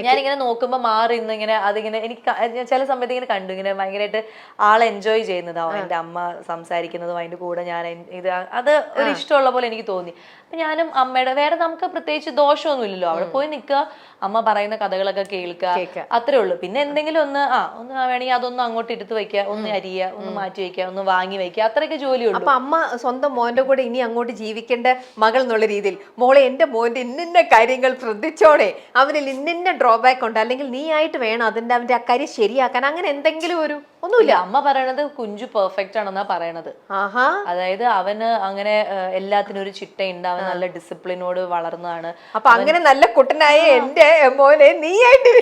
ഞാനിങ്ങനെ നോക്കുമ്പോ മാറി ഇന്ന് ഇങ്ങനെ അതിങ്ങനെ എനിക്ക് ചില സമയത്ത് ഇങ്ങനെ കണ്ടു, ഇങ്ങനെ ഭയങ്കരമായിട്ട് ആളെ എൻജോയ് ചെയ്യുന്നതാവും എന്റെ അമ്മ സംസാരിക്കുന്നതും അതിന്റെ കൂടെ ഞാൻ ഇത് അത് ഒരു ഇഷ്ടമുള്ള പോലെ എനിക്ക് തോന്നി. അപ്പൊ ഞാനും അമ്മയുടെ വേറെ നമുക്ക് പ്രത്യേകിച്ച് ദോഷമൊന്നും ഇല്ലല്ലോ, അവിടെ പോയി നിൽക്കുക, അമ്മ പറയുന്ന കഥകളൊക്കെ കേൾക്കുക, അത്രേ ഉള്ളൂ. പിന്നെ എന്തെങ്കിലും ഒന്ന് വേണമെങ്കിൽ അതൊന്നും അങ്ങോട്ട് എടുത്ത് വെക്കുക, ഒന്ന് അരിയുക, ഒന്ന് മാറ്റി വെക്കുക, ഒന്ന് വാങ്ങി വെക്കുക, അത്രയൊക്കെ ജോലിയുള്ളൂ. അപ്പൊ അമ്മ സ്വന്തം മോന്റെ കൂടെ ഇനി അങ്ങോട്ട് ജീവിക്കേണ്ട മകൾ എന്നുള്ള രീതിയിൽ, മോളെ എന്റെ മോന്റെ ഇന്ന കാര്യങ്ങൾ ശ്രദ്ധിച്ചോടെ, അവനിൽ ഇന്ന ഡ്രോബാക്ക് ഉണ്ട്, അല്ലെങ്കിൽ നീ ആയിട്ട് വേണം അവന്റെ ആ കാര്യം ശരിയാക്കാൻ, അങ്ങനെ എന്തെങ്കിലും ഒരു ഒന്നുമില്ല. അമ്മ പറയണത് കുഞ്ചു പെർഫെക്റ്റ് ആണെന്നാ പറയണത്. അതായത് അവന് അങ്ങനെ എല്ലാത്തിനും ഒരു ചിട്ടയുണ്ട്, അവൻ നല്ല ഡിസിപ്ലിനോട് വളർന്നതാണ്. അപ്പൊ അങ്ങനെ നല്ല കുട്ടനായ എന്റെ മോനെ നീ ആയിട്ട്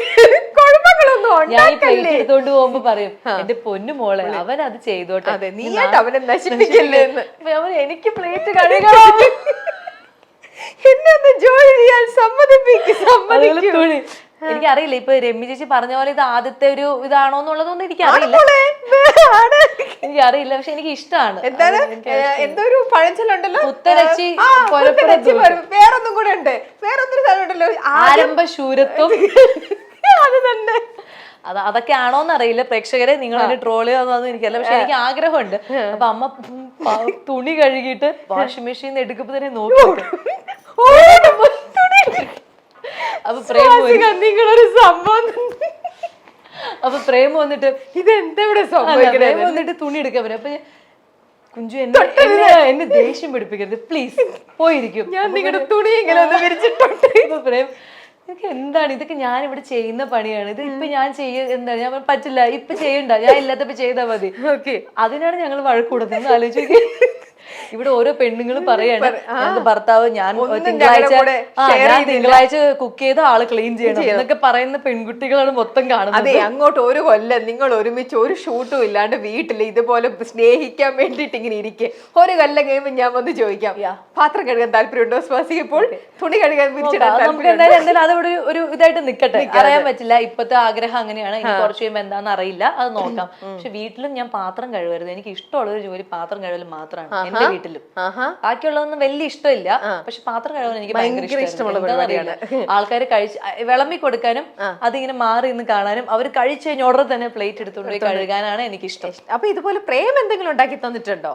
കുഴപ്പങ്ങളൊന്നും ഞാൻ ഈ പ്ലേറ്റ് എടുത്തോണ്ട് പോകുമ്പോ പറയും, എന്റെ പൊന്നു മോളെ അവൻ അത് ചെയ്തോട്ടെ, നീ ആയിട്ട് അവനെ നശിപ്പിക്കില്ലേ എന്ന്. അവൻ എനിക്ക് പ്ലേറ്റ് കഴുകണം, എന്നെ ഒന്ന് ജോലി ചെയ്യാൻ സമ്മതിക്കും. എനിക്കറിയില്ല, ഇപ്പൊ രമ്യ ചേച്ചി പറഞ്ഞ പോലെ ഇത് ആദ്യത്തെ ഒരു ഇതാണോ എന്നുള്ളതൊന്നും എനിക്കറിയില്ല, പക്ഷെ എനിക്ക് ഇഷ്ടമാണ്. എന്തൊരു പഴഞ്ചൊല്ലുണ്ടല്ലോ, പുത്തരച്ചി വേറൊന്നും കൂടെ ഉണ്ട്, വേറൊന്നൊരു സ്ഥലം ഉണ്ടല്ലോ, ആരംഭശൂരത്വം. അത് തന്നെ, അതൊക്കെ ആണോന്ന് അറിയില്ല. പ്രേക്ഷകരെ നിങ്ങൾ അതിന് ട്രോൾ ചെയ്യാന്നൊന്നും എനിക്കല്ല, പക്ഷെ എനിക്ക് ആഗ്രഹമുണ്ട്. അപ്പൊ അമ്മ തുണി കഴുകിയിട്ട് വാഷിംഗ് മെഷീൻ എടുക്കുമ്പോ തന്നെ നോക്കി, അപ്പൊ നിങ്ങളൊരു സംഭവം, അപ്പൊ പ്രേമ വന്നിട്ട് ഇതെന്താ വന്നിട്ട് തുണി എടുക്കാൻ പറ്റും. അപ്പൊ കുഞ്ചു എന്നെ ദേഷ്യം പിടിപ്പിക്കരുത് പ്ലീസ്, പോയിരിക്കും, ഞാൻ നിങ്ങളുടെ തുണി ഇങ്ങനെ ഒന്ന് വിരിച്ചിട്ടുണ്ട്. പ്രേം ഇതൊക്കെ എന്താണ്, ഇതൊക്കെ ഞാൻ ഇവിടെ ചെയ്യുന്ന പണിയാണ്, ഇത് ഇപ്പൊ ഞാൻ എന്താണ്, ഞാൻ പറ്റില്ല, ഇപ്പൊ ചെയ്യണ്ട, ഞാൻ ഇല്ലാത്തപ്പോ ചെയ്താൽ മതി. അതിനാണ് ഞങ്ങൾ വഴക്കൂടുന്നത്. ആലോചിക്കുക, ഇവിടെ ഓരോ പെണ്ണുങ്ങളും പറയാണ്, ഞങ്ങൾക്ക് ഭർത്താവ് ഞാൻ തിങ്കളാഴ്ച കുക്ക് ചെയ്ത ആള് ക്ലീൻ ചെയ്യണം എന്നൊക്കെ പറയുന്ന പെൺകുട്ടികളാണ് മൊത്തം കാണുന്നത്. അതെ, അങ്ങോട്ട് ഒരു കൊല്ലം നിങ്ങൾ ഒരുമിച്ച് ഒരു ഷൂട്ടും ഇല്ലാണ്ട് വീട്ടിൽ ഇതുപോലെ സ്നേഹിക്കാൻ വേണ്ടിട്ട് ഇങ്ങനെ ഇരിക്കെ, ഒരു കൊല്ലം കഴിയുമ്പോൾ ഞാൻ വന്ന് ചോദിക്കാം, പാത്രം കഴുകാൻ താല്പര്യമുണ്ടോ സ്വാസിക്ക്, ഇപ്പോൾ തുണി കഴുകാൻ നമുക്ക് എന്തായാലും അതവിടെ ഒരു ഇതായിട്ട് നിക്കട്ടെ, അറിയാൻ പറ്റില്ല, ഇപ്പത്തെ ആഗ്രഹം അങ്ങനെയാണ്, ഇനി കുറച്ച് കഴിയുമ്പോൾ എന്താണെന്ന് അറിയില്ല, അത് നോക്കാം. പക്ഷെ വീട്ടിലും ഞാൻ പാത്രം കഴുകരുത്, എനിക്ക് ഇഷ്ടമുള്ള ഒരു ജോലി പാത്രം കഴുകൽ മാത്രമാണ് എന്റെ വീട്ടിലും. ബാക്കിയുള്ളതൊന്നും വലിയ ഇഷ്ടമില്ല, പക്ഷെ പാത്രം കഴുകാൻ എനിക്ക് ഭയങ്കര ഇഷ്ടമുള്ള പരിപാടിയാണ്. ആൾക്കാർ കഴിച്ച് വിളമ്പി കൊടുക്കാനും അതിങ്ങനെ മാറി നിന്ന് കാണാനും, അവർ കഴിച്ചു കഴിഞ്ഞ ഉടനെ തന്നെ പ്ലേറ്റ് എടുത്തുകൊണ്ട് കഴുകാനാണ് എനിക്ക് ഇഷ്ടം. അപ്പൊ ഇതുപോലെ പ്രേം എന്തെങ്കിലും ഉണ്ടാക്കി തന്നിട്ടുണ്ടോ?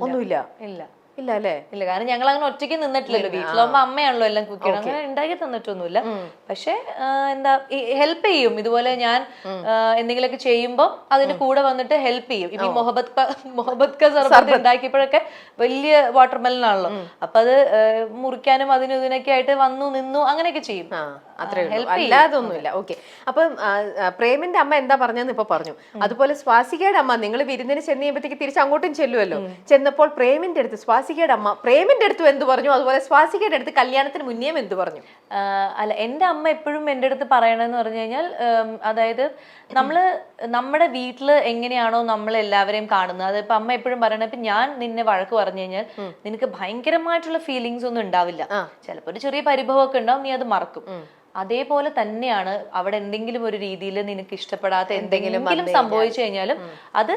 ഒന്നുമില്ല. ഇല്ല ഇല്ല അല്ലേ? ഇല്ല, കാരണം ഞങ്ങൾ അങ്ങനെ ഒറ്റയ്ക്ക് നിന്നിട്ടില്ലല്ലോ, വീട്ടിലാവുമ്പോ അമ്മയാണല്ലോ എല്ലാം കുക്ക് ചെയ്യണം, അങ്ങനെ ഉണ്ടാക്കി തന്നിട്ടൊന്നുമില്ല. പക്ഷെ എന്താ ഹെൽപ്പ് ചെയ്യും, ഇതുപോലെ ഞാൻ എന്തെങ്കിലുമൊക്കെ ചെയ്യുമ്പോ അതിന്റെ കൂടെ വന്നിട്ട് ഹെൽപ്പ് ചെയ്യും. ഇപ്പൊ മൊഹബത്ത് കാ സർബത്ത് ഉണ്ടാക്കിയപ്പോഴൊക്കെ വലിയ വാട്ടർമെലൻ ആണല്ലോ, അപ്പൊ അത് മുറിക്കാനും അതിനും ഇതിനൊക്കെ ആയിട്ട് വന്നു നിന്നു അങ്ങനെയൊക്കെ ചെയ്യും. അല്ലാതൊന്നുമില്ല. ഓക്കെ, അപ്പം പ്രേമിന്റെ അമ്മ എന്താ പറഞ്ഞെന്ന് ഇപ്പൊ പറഞ്ഞു. അതുപോലെ സ്വാസികയുടെ അമ്മ, നിങ്ങൾ വിരുന്നിന് ചെന്ന് കഴിയുമ്പോഴത്തേക്ക് തിരിച്ച് അങ്ങോട്ടും ചെല്ലുമല്ലോ, ചെന്നപ്പോൾ പ്രേമിന്റെ അടുത്ത് സ്വാസികയുടെ അമ്മ പ്രേമിന്റെ അടുത്ത് എന്ത് പറഞ്ഞു, അതുപോലെ സ്വാസികയുടെ അടുത്ത് കല്യാണത്തിന് മുന്നേ എന്ത് പറഞ്ഞു? അല്ല, എന്റെ അമ്മ എപ്പോഴും എന്റെ അടുത്ത് പറയണെന്ന് പറഞ്ഞു കഴിഞ്ഞാൽ, അതായത് നമ്മുടെ വീട്ടില് എങ്ങനെയാണോ നമ്മൾ എല്ലാവരെയും കാണുന്നത്, അതിപ്പോ അമ്മ എപ്പോഴും പറയണത്, ഇപ്പൊ ഞാൻ നിന്നെ വഴക്ക് പറഞ്ഞു കഴിഞ്ഞാൽ നിനക്ക് ഭയങ്കരമായിട്ടുള്ള ഫീലിങ്സ് ഒന്നും ഉണ്ടാവില്ല, ചിലപ്പോ ഒരു ചെറിയ പരിഭവമൊക്കെ ഉണ്ടാവും, നീ അത് മറക്കും. അതേപോലെ തന്നെയാണ് അവിടെ എന്തെങ്കിലും ഒരു രീതിയിൽ നിനക്ക് ഇഷ്ടപ്പെടാത്ത എന്തെങ്കിലും സംഭവിച്ചു കഴിഞ്ഞാലും അത്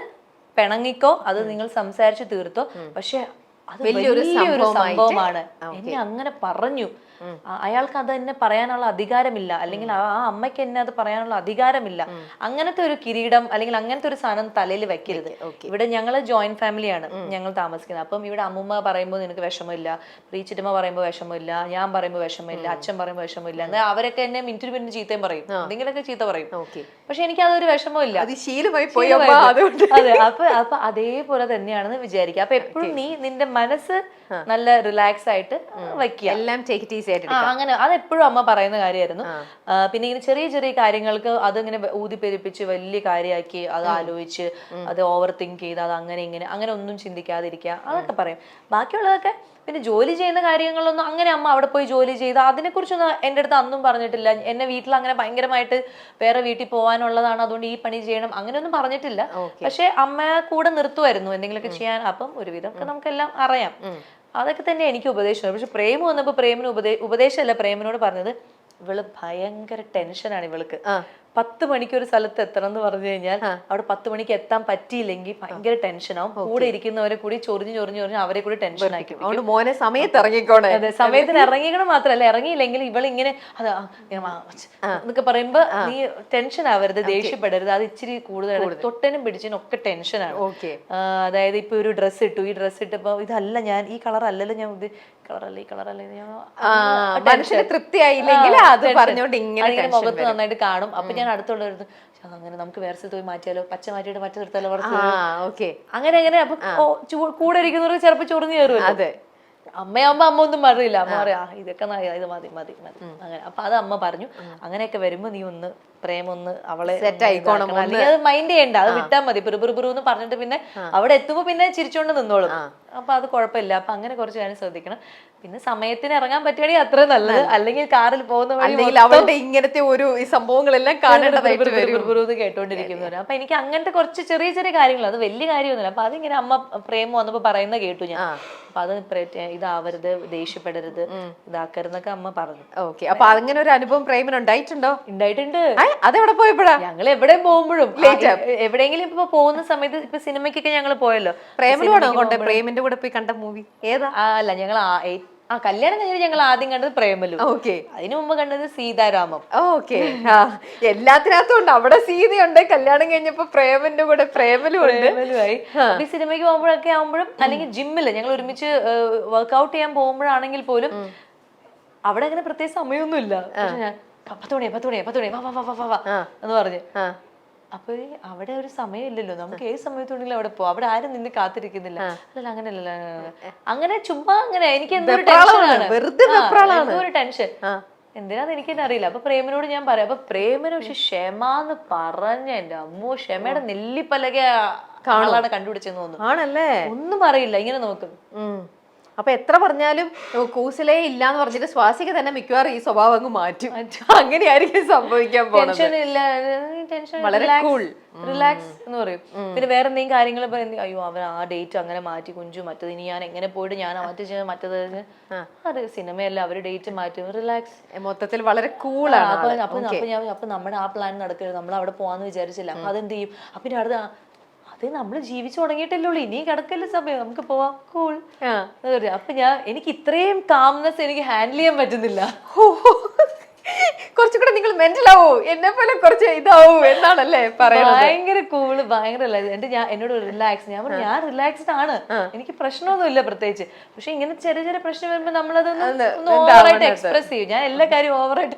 പിണങ്ങിക്കോ, അത് നിങ്ങൾ സംസാരിച്ച് തീർത്തോ. പക്ഷെ അത് വലിയൊരു സംഭവമാണ്. എന്നെ അങ്ങനെ പറഞ്ഞു, അയാൾക്ക് അത് എന്നെ പറയാനുള്ള അധികാരമില്ല, അല്ലെങ്കിൽ ആ അമ്മയ്ക്ക് എന്നെ അത് പറയാനുള്ള അധികാരമില്ല. അങ്ങനത്തെ ഒരു കിരീടം അല്ലെങ്കിൽ അങ്ങനത്തെ ഒരു സാധനം തലയിൽ വെക്കരുത്. ഇവിടെ ഞങ്ങൾ ജോയിന്റ് ഫാമിലിയാണ് ഞങ്ങൾ താമസിക്കുന്നത്. അപ്പം ഇവിടെ അമ്മൂമ്മ പറയുമ്പോൾ നിനക്ക് വിഷമമില്ല, പ്രീച്ചിറ്റമ്മ പറയുമ്പോൾ വിഷമമില്ല, ഞാൻ പറയുമ്പോൾ വിഷമമില്ല, അച്ഛൻ പറയുമ്പോൾ വിഷമമില്ല, എന്നാൽ അവരൊക്കെ എന്നെ മിനിറ്റിന് മിനിറ്റ് ചീത്തയും പറയും, എന്തെങ്കിലുമൊക്കെ ചീത്ത പറയും. പക്ഷെ എനിക്ക് അതൊരു വിഷമമില്ല. അതെ, അപ്പൊ അതേപോലെ തന്നെയാണെന്ന് വിചാരിക്കുക. അപ്പൊ എപ്പോഴും നീ നിന്റെ മനസ്സ് നല്ല റിലാക്സ് ആയിട്ട് വയ്ക്കുക, എല്ലാം ടേക്ക് ഇറ്റ് ഈസി ആയിട്ട്. അങ്ങനെ അതെപ്പോഴും അമ്മ പറയുന്ന കാര്യമായിരുന്നു. പിന്നെ ഇങ്ങനെ ചെറിയ ചെറിയ കാര്യങ്ങൾക്ക് അതിങ്ങനെ ഊതിപ്പെരിപ്പിച്ച് വലിയ കാര്യമാക്കി അത് ആലോചിച്ച് അത് ഓവർ തിങ്ക് ചെയ്ത് അത് അങ്ങനെ ഇങ്ങനെ അങ്ങനെ ഒന്നും ചിന്തിക്കാതിരിക്കുക, അതൊക്കെ പറയും. ബാക്കിയുള്ളതൊക്കെ പിന്നെ ജോലി ചെയ്യുന്ന കാര്യങ്ങളൊന്നും അങ്ങനെ അമ്മ അവിടെ പോയി ജോലി ചെയ്ത് അതിനെക്കുറിച്ചൊന്നും എൻ്റെ അടുത്ത് അന്നും പറഞ്ഞിട്ടില്ല. എന്നെ വീട്ടിൽ അങ്ങനെ ഭയങ്കരമായിട്ട് വേറെ വീട്ടിൽ പോകാനുള്ളതാണ് അതുകൊണ്ട് ഈ പണി ചെയ്യണം അങ്ങനെയൊന്നും പറഞ്ഞിട്ടില്ല. പക്ഷെ അമ്മയെ കൂടെ നിർത്തുമായിരുന്നു എന്തെങ്കിലുമൊക്കെ ചെയ്യാൻ. അപ്പം ഒരുവിധമൊക്കെ നമുക്കെല്ലാം അറിയാം. അതൊക്കെ തന്നെ എനിക്ക് ഉപദേശം. പക്ഷെ പ്രേമം വന്നപ്പോൾ പ്രേമിന് ഉപദേശമല്ല പ്രേമിനോട് പറഞ്ഞത്, ഇവള് ഭയങ്കര ടെൻഷനാണ് ഇവൾക്ക്. 10 മണിക്ക് ഒരു സ്ഥലത്ത് എത്തണം എന്ന് പറഞ്ഞു കഴിഞ്ഞാൽ അവിടെ 10 മണിക്ക് എത്താൻ പറ്റിയില്ലെങ്കിൽ ഭയങ്കര ടെൻഷനാവും. കൂടെ ഇരിക്കുന്നവരെ കൂടി ചൊറിഞ്ഞ് അവരെ കൂടി ടെൻഷൻ ആക്കി. അതുകൊണ്ട് മോനെ സമയത്ത് ഇറങ്ങിക്കോണേ. അതെ, സമയത്തിന് ഇറങ്ങിക്കണം മാത്രല്ല, ഇറങ്ങിയില്ലെങ്കിൽ ഇവളിങ്ങനെ എന്നൊക്കെ പറയുമ്പോ നീ ടെൻഷൻ ആവരുത്, ദേഷ്യപ്പെടരുത്. അത് ഇച്ചിരി കൂടുതലാണ്. തൊട്ടനും പിടിച്ചതിനും ഒക്കെ ടെൻഷനാണ്. അതായത് ഇപ്പൊ ഒരു ഡ്രസ്സ് ഇട്ടു, ഈ ഡ്രസ്സ് ഇട്ടപ്പോ ഇതല്ല ഞാൻ ഈ കളർ അല്ലല്ലോ ഞാൻ ഈ കളറല്ലേ തൃപ്തിയായില്ലെങ്കിൽ അത് പറഞ്ഞോണ്ട് ഇങ്ങനെ മുഖത്ത് നന്നായിട്ട് കാണും. അപ്പൊ ഞാൻ അടുത്തുള്ളവരുന്നു അങ്ങനെ നമുക്ക് വേറെ സ്ഥലത്ത് പോയി മാറ്റിയാലോ, പച്ച മാറ്റിയിട്ട് മറ്റേ നിർത്താലോ, അങ്ങനെ അങ്ങനെ. അപ്പൊ കൂടെ ഇരിക്കുന്നവർക്ക് ചിലപ്പോ ചൊറിഞ്ഞു കയറുമല്ലോ. അതെ, അമ്മയാകുമ്പോ അമ്മ ഒന്നും പറയില്ല. അമ്മ പറയാ ഇതൊക്കെ ഇത് മതി മതി മതി അങ്ങനെ. അപ്പൊ അത് അമ്മ പറഞ്ഞു, അങ്ങനെയൊക്കെ വരുമ്പോ നീ ഒന്ന് പ്രേമൊന്ന് അവളെ സെറ്റ് ആയിക്കോണം, അല്ലെങ്കിൽ അത് മൈൻഡ് ചെയ്യണ്ട, അത് വിട്ടാ മതി. എന്ന് പറഞ്ഞിട്ട് പിന്നെ അവിടെ എത്തുമ്പോ പിന്നെ ചിരിച്ചോണ്ട് നിന്നോളും. അപ്പൊ അത് കുഴപ്പമില്ല. അപ്പൊ അങ്ങനെ കുറച്ച് കാര്യം ശ്രദ്ധിക്കണം. പിന്നെ സമയത്തിന് ഇറങ്ങാൻ പറ്റുകയാണെങ്കിൽ അത്ര നല്ലത്. അല്ലെങ്കിൽ കാറിൽ പോകുന്ന വഴി അവളുടെ ഇങ്ങനത്തെ ഒരു ഈ സംഭവങ്ങളെല്ലാം കേട്ടോണ്ടിരിക്കുന്നവര്. അപ്പൊ എനിക്ക് അങ്ങനത്തെ കുറച്ച് ചെറിയ ചെറിയ കാര്യങ്ങൾ, അത് വലിയ കാര്യമൊന്നുമില്ല. അപ്പൊ അതിങ്ങനെ അമ്മ പ്രേമം വന്നപ്പോ പറയുന്ന കേട്ടു ഞാൻ. അപ്പൊ അത് ഇതാവരുത്, ദേഷ്യപ്പെടരുത്, ഇതാക്കരുതെന്നൊക്കെ അമ്മ പറഞ്ഞു. ഓക്കെ, അപ്പൊ അങ്ങനെ ഒരു അനുഭവം പ്രേമന് ഉണ്ടായിട്ടുണ്ടോ? ഉണ്ടായിട്ടുണ്ട്. അതെവിടെ പോയപ്പോഴാ? ഞങ്ങൾ എവിടെ പോകുമ്പോഴും എവിടെയെങ്കിലും ഇപ്പൊ പോകുന്ന സമയത്ത് ഇപ്പൊ സിനിമയ്ക്കൊക്കെ ഞങ്ങൾ പോയല്ലോ. പ്രേമിന്റെ കൂടെ പോയി കണ്ട മൂവി ഏതാ? അല്ല, ഞങ്ങൾ കല്യാണം കഴിഞ്ഞ് ഞങ്ങൾ ആദ്യം കണ്ടത് പ്രേമലു. ഓക്കെ, അതിനു മുമ്പ് കണ്ടത് സീതാരാമം. ഓക്കെ, എല്ലാത്തിനകത്തും ഉണ്ട്. അവിടെ സീതയുണ്ട്, കല്യാണം കഴിഞ്ഞപ്പോ പ്രേമന്റെ കൂടെ പ്രേമലുമായി. ഈ സിനിമയ്ക്ക് പോകുമ്പോഴൊക്കെ ആവുമ്പോഴും അല്ലെങ്കിൽ ജിമ്മില് ഞങ്ങൾ ഒരുമിച്ച് വർക്ക്ഔട്ട് ചെയ്യാൻ പോകുമ്പോഴാണെങ്കിൽ പോലും അവിടെ അങ്ങനെ പ്രത്യേക സമയമൊന്നുമില്ല. പക്ഷെ ഞാൻ 10 മണിയാ എന്ന് പറഞ്ഞു. അപ്പൊ അവിടെ ഒരു സമയമില്ലല്ലോ, നമുക്ക് ഏത് സമയത്തുണ്ടെങ്കിലും അവിടെ പോവാം. അവിടെ ആരും നിന്ന് കാത്തിരിക്കുന്നില്ല. അല്ലല്ല, അങ്ങനെയല്ല, അങ്ങനെ ചുമ്മാ അങ്ങനെ. എനിക്ക് എന്തൊരു ടെൻഷനാണ്, ഒരു ടെൻഷൻ എന്തിനാന്ന് എനിക്ക് തന്നെ അറിയില്ല. അപ്പൊ പ്രേമനോട് ഞാൻ പറയാം. അപ്പൊ പ്രേമന് പക്ഷെ ക്ഷമന്ന് പറഞ്ഞ എന്റെ അമ്മോ, ക്ഷമയുടെ നെല്ലിപ്പലക ആളാണ് കണ്ടുപിടിച്ചെന്ന് തോന്നുന്നു. ആണല്ലേ? ഒന്നും അറിയില്ല, ഇങ്ങനെ നോക്കും. അപ്പൊ എത്ര പറഞ്ഞാലും കൂസലേ ഇല്ലാന്ന് പറഞ്ഞിട്ട് സ്വാസിക തന്നെ മിക്കവാറും ഈ സ്വഭാവം അങ്ങ് മാറ്റും. അങ്ങനെയായിരിക്കും സംഭവിക്കാൻ പോകുന്നത്. വളരെ കൂൾ, റിലാക്സ് എന്ന് പറയും. പിന്നെ വേറെ എന്തെങ്കിലും കാര്യങ്ങൾ അയ്യോ അവൻ ആ ഡേറ്റ് അങ്ങനെ മാറ്റി കുഞ്ചു, മറ്റത് ഇനി ഞാൻ എങ്ങനെ പോയിട്ട് ഞാൻ മാറ്റി മറ്റത് അത് സിനിമയല്ല, അവര് ഡേറ്റ് മാറ്റും. റിലാക്സ്, മൊത്തത്തിൽ വളരെ കൂളാണ്. അപ്പൊ നമ്മുടെ ആ പ്ലാൻ നടക്കരുത്, നമ്മൾ അവിടെ പോവാന്ന് വിചാരിച്ചില്ല. അപ്പൊ അതെന്ത് ചെയ്യും? അപ്പൊ അടുത്ത അത് നമ്മൾ ജീവിച്ചു തുടങ്ങിയിട്ടല്ലേ, ഇനി കിടക്കല്ലേ സമയം, നമുക്ക് പോവാം, കൂൾ. അപ്പൊ എനിക്ക് ഇത്രയും കാംനെസ് എനിക്ക് ഹാൻഡിൽ ചെയ്യാൻ പറ്റുന്നില്ല. കുറച്ചുകൂടെ നിങ്ങൾ മെന്റലാവോ, എന്നെ പോലെ കുറച്ച് ഇതാവൂ എന്നാണല്ലേ പറയുന്നത്. ഭയങ്കര കൂള്, ഭയങ്കര എന്നോട് റിലാക്സ്. ഞാൻ റിലാക്സ്ഡ് ആണ്, എനിക്ക് പ്രശ്നമൊന്നുമില്ല പ്രത്യേകിച്ച്. പക്ഷെ ഇങ്ങനെ ചെറിയ ചെറിയ പ്രശ്നം വരുമ്പോ നമ്മളതൊന്ന് ഓവറായിട്ട് എക്സ്പ്രസ് ചെയ്യും. ഞാൻ എല്ലാ കാര്യവും ഓവറായിട്ട്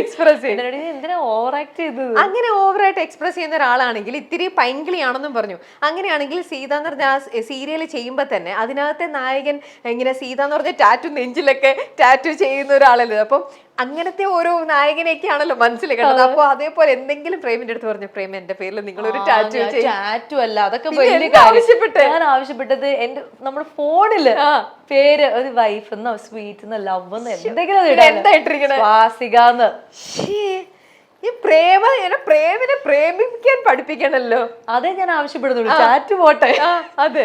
എക്സ്പ്രസ് ചെയ്യും. എന്തിനാ ഓവർ ആക്ട് ചെയ്തത്? അങ്ങനെ ഓവറായിട്ട് എക്സ്പ്രസ് ചെയ്യുന്ന ഒരാളാണെങ്കിൽ ഇത്തിരി പൈങ്കിളിയാണെന്നും പറഞ്ഞു. അങ്ങനെയാണെങ്കിൽ സീത എന്ന് പറഞ്ഞ ആ സീരിയൽ ചെയ്യുമ്പോ തന്നെ അതിനകത്തെ നായകൻ ഇങ്ങനെ സീത എന്ന് പറഞ്ഞ ടാറ്റു നെഞ്ചിലൊക്കെ ടാറ്റു ചെയ്യുന്ന ഒരാളല്ലേ. അപ്പം അങ്ങനത്തെ ഓരോ നായകനെയൊക്കെയാണല്ലോ മനസ്സിൽ കണ്ടത്. അപ്പൊ അതേപോലെ എന്തെങ്കിലും പ്രേമിന്റെ അടുത്ത് പറഞ്ഞു, പ്രേമ എന്റെ പേരിൽ നിങ്ങളൊരു ടാറ്റു അല്ല, അതൊക്കെ ഞാൻ ആവശ്യപ്പെട്ടത് എന്റെ നമ്മുടെ ഫോണില് പേര് ഒരു വൈഫ് എന്നോ സ്വീറ്റ് എന്നോ ലവ് എന്നോ എന്തെങ്കിലും സ്വാസികാന്ന്. ഈ പ്രേമിനെ പ്രേമിക്കാൻ പഠിപ്പിക്കണല്ലോ. അതേ ഞാൻ ആവശ്യപ്പെടുന്നുള്ളൂ, ചാറ്റ് പോട്ടെ. അതെ,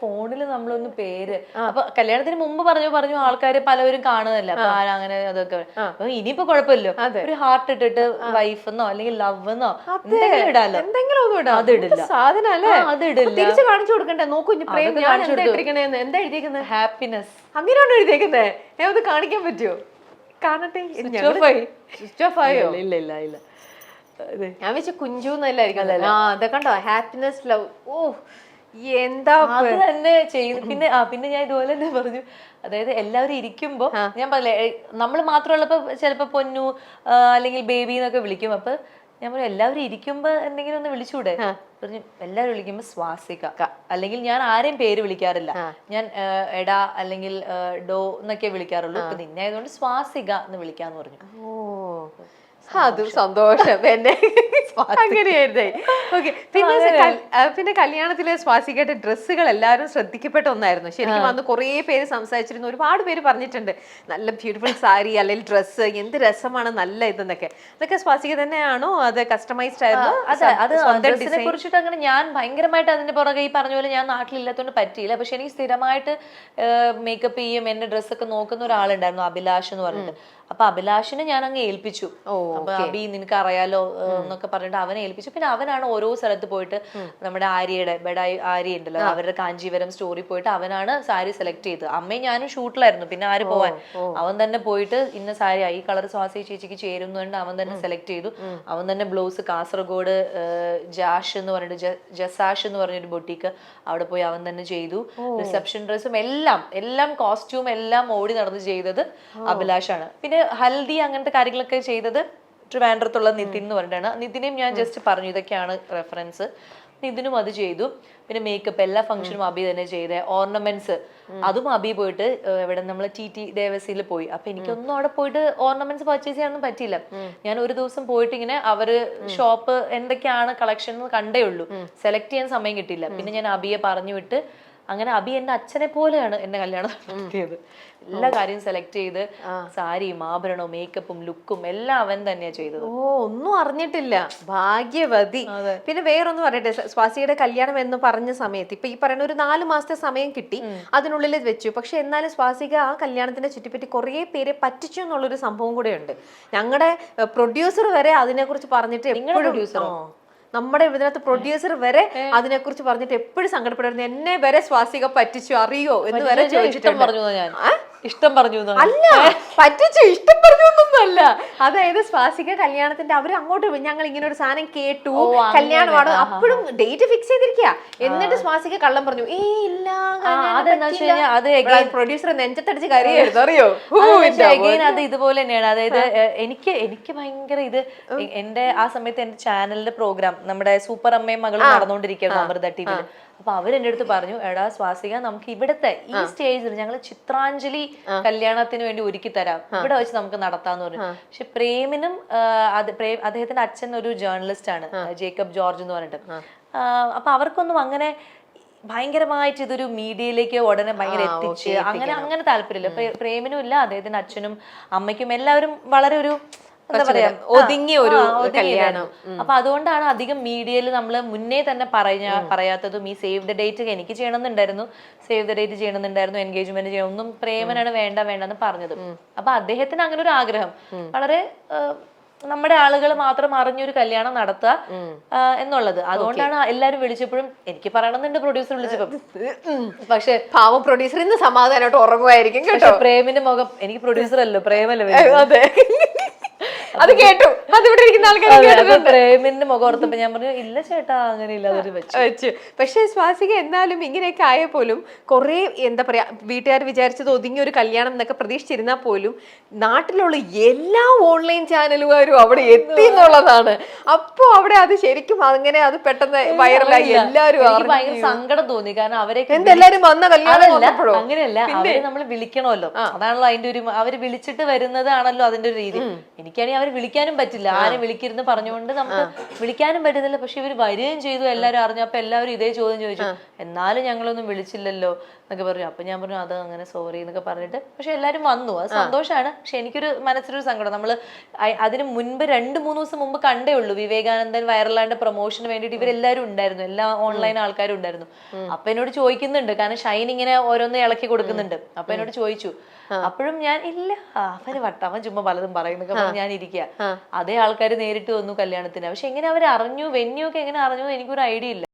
ഫോണിൽ നമ്മളൊന്ന് പേര് അപ്പൊ കല്യാണത്തിന് മുമ്പ് പറഞ്ഞു ആൾക്കാര് പലവരും കാണുന്നില്ല, അപ്പൊ അങ്ങനെ അതൊക്കെ. അപ്പൊ ഇനിയിപ്പോ കുഴപ്പമില്ലോ, ഒരു ഹാർട്ട് ഇട്ടിട്ട് വൈഫ് എന്നോ അല്ലെങ്കിൽ ലവ് എന്നോ എന്തെങ്കിലും ഇടാലോ. എന്തെങ്കിലും ഒന്നും ഇടാം. അതിടില്ല, സാധനം അല്ലേ, അതിടില്ല. തിരിച്ചു കാണിച്ചു കൊടുക്കണ്ടേ? നോക്കൂ പ്രേം ഞാൻ എന്താ ഇട്ടിരിക്കണേന്ന്, എന്താ എഴുതിയേക്കുന്നത്? ഹാപ്പിനെസ്. അങ്ങനെയാണോ എഴുതിയേക്കുന്നത്? അത് കാണിക്കാൻ പറ്റുമോ? കാണട്ടെ. സ്വിച്ച് ഓഫ് ആയോ? ഇല്ല ഇല്ല ഇല്ല, ഞാൻ വെച്ച കുഞ്ചു എന്നല്ലായിരിക്കും. അതെ കണ്ടോ, ഹാപ്പിനെസ്, ലവ്. ഓ എന്താ അത് തന്നെ ചെയ്യുന്നു. പിന്നെ ഞാൻ ഇതുപോലെ തന്നെ പറഞ്ഞു, അതായത് എല്ലാവരും ഇരിക്കുമ്പോ ഞാൻ പറഞ്ഞില്ലേ നമ്മൾ മാത്രമുള്ളപ്പോ ചിലപ്പോ പൊന്നു അല്ലെങ്കിൽ ബേബി എന്നൊക്കെ വിളിക്കും. അപ്പൊ ഞാൻ പറഞ്ഞു എല്ലാവരും ഇരിക്കുമ്പോ എന്തെങ്കിലും ഒന്ന് വിളിച്ചൂടെ? പറഞ്ഞു എല്ലാവരും വിളിക്കുമ്പോ സ്വാസിക, അല്ലെങ്കിൽ ഞാൻ ആരെയും പേര് വിളിക്കാറില്ല, ഞാൻ എടാ അല്ലെങ്കിൽ ഡോ എന്നൊക്കെ വിളിക്കാറുള്ളൂ. ഇപ്പൊ നിന്നെ ആയതുകൊണ്ട് സ്വാസിക എന്ന് വിളിക്കാന്ന് പറഞ്ഞു. അതും സന്തോഷം എന്നെ അങ്ങനെയായിരുന്നേ. ഓക്കെ, പിന്നെ കല്യാണത്തിലെ സ്വാസികയുടെ ഡ്രസ്സുകൾ എല്ലാവരും ശ്രദ്ധിക്കപ്പെട്ട ഒന്നായിരുന്നു. ശരിക്കും അന്ന് കുറേ പേര് സംസാരിച്ചിരുന്നു, ഒരുപാട് പേര് പറഞ്ഞിട്ടുണ്ട് നല്ല ബ്യൂട്ടിഫുൾ സാരി അല്ലെങ്കിൽ ഡ്രസ്സ് എന്ത് രസമാണ്, നല്ല ഇതെന്നൊക്കെ. അതൊക്കെ സ്വാസിക തന്നെയാണോ, അത് കസ്റ്റമൈസ്ഡ് ആയിരുന്നു? അത് ഡ്രസ്സിനെ കുറിച്ചിട്ട് അങ്ങനെ ഞാൻ ഭയങ്കരമായിട്ട് അതിന്റെ പുറകെ ഈ പറഞ്ഞ പോലെ ഞാൻ നാട്ടിലില്ലാത്തതുകൊണ്ട് പറ്റിയില്ല. പക്ഷെ എനിക്ക് സ്ഥിരമായിട്ട് മേക്കപ്പ് ചെയ്യും, എന്റെ ഡ്രസ്സൊക്കെ നോക്കുന്ന ഒരാളുണ്ടായിരുന്നു, അഭിലാഷ് എന്ന് പറഞ്ഞിട്ട്. അപ്പൊ അഭിലാഷിനെ ഞാൻ അങ്ങ് ഏൽപ്പിച്ചു. അപ്പൊ അബി നിനക്ക് അറിയാലോ എന്നൊക്കെ പറഞ്ഞിട്ട് അവനെ ഏൽപ്പിച്ചു. പിന്നെ അവനാണ് ഓരോ സ്ഥലത്ത് പോയിട്ട് നമ്മുടെ ആര്യയുടെ ബെഡായി ആര്യ ഉണ്ടല്ലോ, അവരുടെ കാഞ്ചീവരം സ്റ്റോറി പോയിട്ട് അവനാണ് സാരി സെലക്ട് ചെയ്തത്. അമ്മയും ഞാനും ഷൂട്ടിലായിരുന്നു, പിന്നെ ആര് പോവാൻ. അവൻ തന്നെ പോയിട്ട് ഇന്ന സാരി ഈ കളർ സ്വാസി ചേച്ചിക്ക് ചേരുന്നുണ്ട് അവൻ തന്നെ സെലക്ട് ചെയ്തു. അവൻ തന്നെ ബ്ലൗസ് കാസർഗോഡ് ജാഷ് എന്ന് പറഞ്ഞിട്ട് ജസാഷ് എന്ന് പറഞ്ഞൊരു ബൊട്ടീക്ക് അവിടെ പോയി അവൻ തന്നെ ചെയ്തു. റിസപ്ഷൻ ഡ്രസ്സും എല്ലാം കോസ്റ്റ്യൂം എല്ലാം ഓടി നടന്ന് ചെയ്തത് അഭിലാഷാണ്. പിന്നെ ഹൽദി അങ്ങനത്തെ കാര്യങ്ങളൊക്കെ ചെയ്തത് ട്രിവാൻഡ്രത്തുള്ള നിതിൻ എന്ന് പറഞ്ഞിട്ടാണ്. നിതിനെയും ഞാൻ ജസ്റ്റ് പറഞ്ഞു ഇതൊക്കെയാണ് റെഫറൻസ്. നിതിനും അത് ചെയ്തു. പിന്നെ മേക്കപ്പ് എല്ലാ ഫംഗ്ഷനും അബി തന്നെ ചെയ്തേ. ഓർണമെന്റ്സ് അതും അബി പോയിട്ട് ഇവിടെ നമ്മൾ TT ദേവസിയിൽ പോയി. അപ്പൊ എനിക്കൊന്നും അവിടെ പോയിട്ട് ഓർണമെന്റ്സ് പർച്ചേസ് ചെയ്യാനൊന്നും പറ്റിയില്ല. ഞാൻ ഒരു ദിവസം പോയിട്ട് ഇങ്ങനെ അവര് ഷോപ്പ് എന്തൊക്കെയാണ് കളക്ഷൻ കണ്ടേ ഉള്ളൂ, സെലക്ട് ചെയ്യാൻ സമയം കിട്ടിയില്ല. പിന്നെ ഞാൻ അബിയെ പറഞ്ഞു വിട്ട് അങ്ങനെ അബി എന്റെ അച്ഛനെ പോലെയാണ് എന്നെ കല്യാണം നടത്തിയത്. എല്ലാ കാര്യവും സെലക്ട് ചെയ്ത് സാരിയും ആഭരണവും മേക്കപ്പും ലുക്കും എല്ലാം അവൻ തന്നെയാ ചെയ്തത്. ഒന്നും അറിഞ്ഞിട്ടില്ല, ഭാഗ്യവതി. പിന്നെ വേറൊന്നും പറയട്ടെ, സ്വാസിയുടെ കല്യാണം എന്ന് പറഞ്ഞ സമയത്ത് ഇപ്പൊ ഈ പറയുന്ന ഒരു 4 മാസത്തെ സമയം കിട്ടി, അതിനുള്ളിൽ വെച്ചു. പക്ഷെ എന്നാലും സ്വാസിക ആ കല്യാണത്തിന്റെ ചുറ്റിപ്പറ്റി കുറെ പേരെ പറ്റിച്ചു എന്നുള്ളൊരു സംഭവം കൂടെ ഉണ്ട്. ഞങ്ങളുടെ പ്രൊഡ്യൂസർ വരെ അതിനെ കുറിച്ച് പറഞ്ഞിട്ട് നമ്മുടെ ഇതിനകത്ത് പ്രൊഡ്യൂസർ വരെ അതിനെക്കുറിച്ച് പറഞ്ഞിട്ട് എപ്പോഴും സങ്കടപ്പെടുന്നു. എന്നെ വരെ സ്വാസിക പറ്റിച്ചു അറിയോ എന്ന് വരെ ചോദിച്ചിട്ട് പറഞ്ഞു. ഞാൻ ഇഷ്ടം പറഞ്ഞു അല്ല, പറ്റിച്ചു ഇഷ്ടം പറഞ്ഞു ഒന്നല്ല. അതായത് സ്വാസിക കല്യാണത്തിന്റെ അവര് അങ്ങോട്ട് ഞങ്ങൾ ഇങ്ങനെ ഒരു സാധനം കേട്ടു, കല്യാണമാണ്, അപ്പോഴും ഡേറ്റ് ഫിക്സ് ചെയ്തിരിക്കുക. എന്നിട്ട് സ്വാസിക കള്ളം പറഞ്ഞു, ഇല്ല പ്രൊഡ്യൂസർ നെഞ്ചത്തടിച്ച് കരയായിരുന്നു അറിയോ. അത് ഇതുപോലെ തന്നെയാണ്. അതായത് എനിക്ക് ഭയങ്കര ഇത് എന്റെ ആ സമയത്ത് എന്റെ ചാനലിന്റെ പ്രോഗ്രാം നമ്മുടെ സൂപ്പർ അമ്മയും മകളും നടന്നുകൊണ്ടിരിക്കുകയായിരുന്നു അമൃത ടിവിയിൽ. അപ്പൊ അവരെന്റെ അടുത്ത് പറഞ്ഞു, എടാ സ്വാസിക നമുക്ക് ഇവിടുത്തെ ഈ സ്റ്റേജിൽ ഞങ്ങൾ ചിത്രാഞ്ജലി കല്യാണത്തിന് വേണ്ടി ഒരുക്കി തരാം, ഇവിടെ വെച്ച് നമുക്ക് നടത്താന്ന് പറഞ്ഞു. പക്ഷെ പ്രേമിനും അദ്ദേഹത്തിന്റെ അച്ഛൻ ഒരു ജേർണലിസ്റ്റ് ആണ്, ജേക്കബ് ജോർജ് എന്ന് പറഞ്ഞിട്ട്. അപ്പൊ അവർക്കൊന്നും അങ്ങനെ ഭയങ്കരമായിട്ട് ഇതൊരു മീഡിയയിലേക്ക് ഉടനെ ഭയങ്കര എത്തിച്ച് അങ്ങനെ താല്പര്യമില്ല. പ്രേമിനും ഇല്ല, അദ്ദേഹത്തിന്റെ അച്ഛനും അമ്മയ്ക്കും എല്ലാവരും വളരെ ഒരു എന്താ പറയാ ഒതുങ്ങിയ ഒരു കല്യാണം. അപ്പൊ അതുകൊണ്ടാണ് അധികം മീഡിയയിൽ നമ്മൾ മുന്നേ തന്നെ പറയാത്തതും. ഈ സേവ് ദ ഡേറ്റ് എനിക്ക് ചെയ്യണമെന്നുണ്ടായിരുന്നു, എൻഗേജ്മെന്റ് ചെയ്യണം, ഒന്നും പ്രേമനാണ് വേണ്ടെന്ന് പറഞ്ഞത്. അപ്പൊ അദ്ദേഹത്തിന് അങ്ങനെ ഒരു ആഗ്രഹം, വളരെ നമ്മുടെ ആളുകൾ മാത്രം അറിഞ്ഞൊരു കല്യാണം നടത്തുക എന്നുള്ളത്. അതുകൊണ്ടാണ് എല്ലാരും വിളിച്ചപ്പോഴും എനിക്ക് പറയണമെന്നുണ്ട് പ്രൊഡ്യൂസർ വിളിച്ചപ്പോ. പക്ഷെ പാവം പ്രൊഡ്യൂസർ ഇന്ന് സമാധാനമായിട്ട് ഉറങ്ങുമായിരിക്കും കേട്ടോ. പ്രേമിന്റെ മുഖം, എനിക്ക് പ്രൊഡ്യൂസർ അല്ലോ പ്രേമല്ലേ, അതെ അത് കേട്ടു, അതിവിടെ ഇരിക്കുന്ന ആൾക്കാർ പ്രേമിന്റെ മുഖം ഓർത്തപ്പോ ഞാൻ പറഞ്ഞു ഇല്ല ചേട്ടാ അങ്ങനെ ഇല്ല അതൊരു വെച്ചു. പക്ഷെ സ്വാസിക എന്നാലും ഇങ്ങനെയൊക്കെ ആയ പോലും കുറെ എന്താ പറയാ വീട്ടുകാർ വിചാരിച്ചത് ഒതുങ്ങിയ ഒരു കല്യാണം എന്നൊക്കെ പ്രതീക്ഷിച്ചിരുന്നാൽ പോലും നാട്ടിലുള്ള എല്ലാ ഓൺലൈൻ ചാനലുകാരും അവിടെ എത്തി എന്നുള്ളതാണ്. അപ്പൊ അവിടെ അത് ശരിക്കും അങ്ങനെ അത് പെട്ടെന്ന് വൈറലായി, എല്ലാവരും ഭയങ്കര സങ്കടം തോന്നി. കാരണം അവരൊക്കെ എന്തെല്ലാരും വന്ന കല്യാണം അങ്ങനെയല്ല, അവരെ നമ്മൾ വിളിക്കണമല്ലോ, അതാണല്ലോ അതിന്റെ ഒരു അവര് വിളിച്ചിട്ട് വരുന്നതാണല്ലോ അതിന്റെ ഒരു രീതി. എനിക്കാണെങ്കിൽ അവരെ വിളിക്കാനും പറ്റില്ല, ആരും വിളിക്കരുന്ന് പറഞ്ഞുകൊണ്ട് നമുക്ക് വിളിക്കാനും പറ്റുന്നില്ല. പക്ഷെ ഇവർ വരികയും ചെയ്തു, എല്ലാവരും അറിഞ്ഞു. അപ്പൊ എല്ലാവരും ഇതേ ചോദ്യം ചോദിച്ചു, എന്നാലും ഞങ്ങളൊന്നും വിളിച്ചില്ലല്ലോ എന്നൊക്കെ പറഞ്ഞു. അപ്പൊ ഞാൻ പറഞ്ഞു അത് അങ്ങനെ സോറി എന്നൊക്കെ പറഞ്ഞിട്ട്. പക്ഷെ എല്ലാവരും വന്നു, അത് സന്തോഷമാണ്. പക്ഷെ എനിക്കൊരു മനസ്സിലൊരു സങ്കടം, നമ്മള് അതിന് മുൻപ് 2-3 ദിവസം മുമ്പ് കണ്ടേ ഉള്ളൂ വിവേകാനന്ദൻ വൈറലാൻഡ് പ്രൊമോഷന് വേണ്ടിയിട്ട് ഇവരെല്ലാവരും ഉണ്ടായിരുന്നു, എല്ലാ ഓൺലൈൻ ആൾക്കാരും ഉണ്ടായിരുന്നു. അപ്പൊ എന്നോട് ചോദിക്കുന്നുണ്ട്, കാരണം ഷൈൻ ഇങ്ങനെ ഓരോന്ന് ഇളക്കി കൊടുക്കുന്നുണ്ട്. അപ്പൊ എന്നോട് ചോദിച്ചു, അപ്പോഴും ഞാൻ ഇല്ല അവന് അവൻ ചുമ്മാ പലതും പറയുന്നൊക്കെ പറഞ്ഞ് ഞാൻ ഇരിക്കുക. അതേ ആൾക്കാർ നേരിട്ട് വന്നു കല്യാണത്തിന്. പക്ഷെ എങ്ങനെ അവർ അറിഞ്ഞു, വെന്യൂ ഒക്കെ എങ്ങനെ അറിഞ്ഞു എനിക്കൊരു ഐഡിയ ഇല്ല.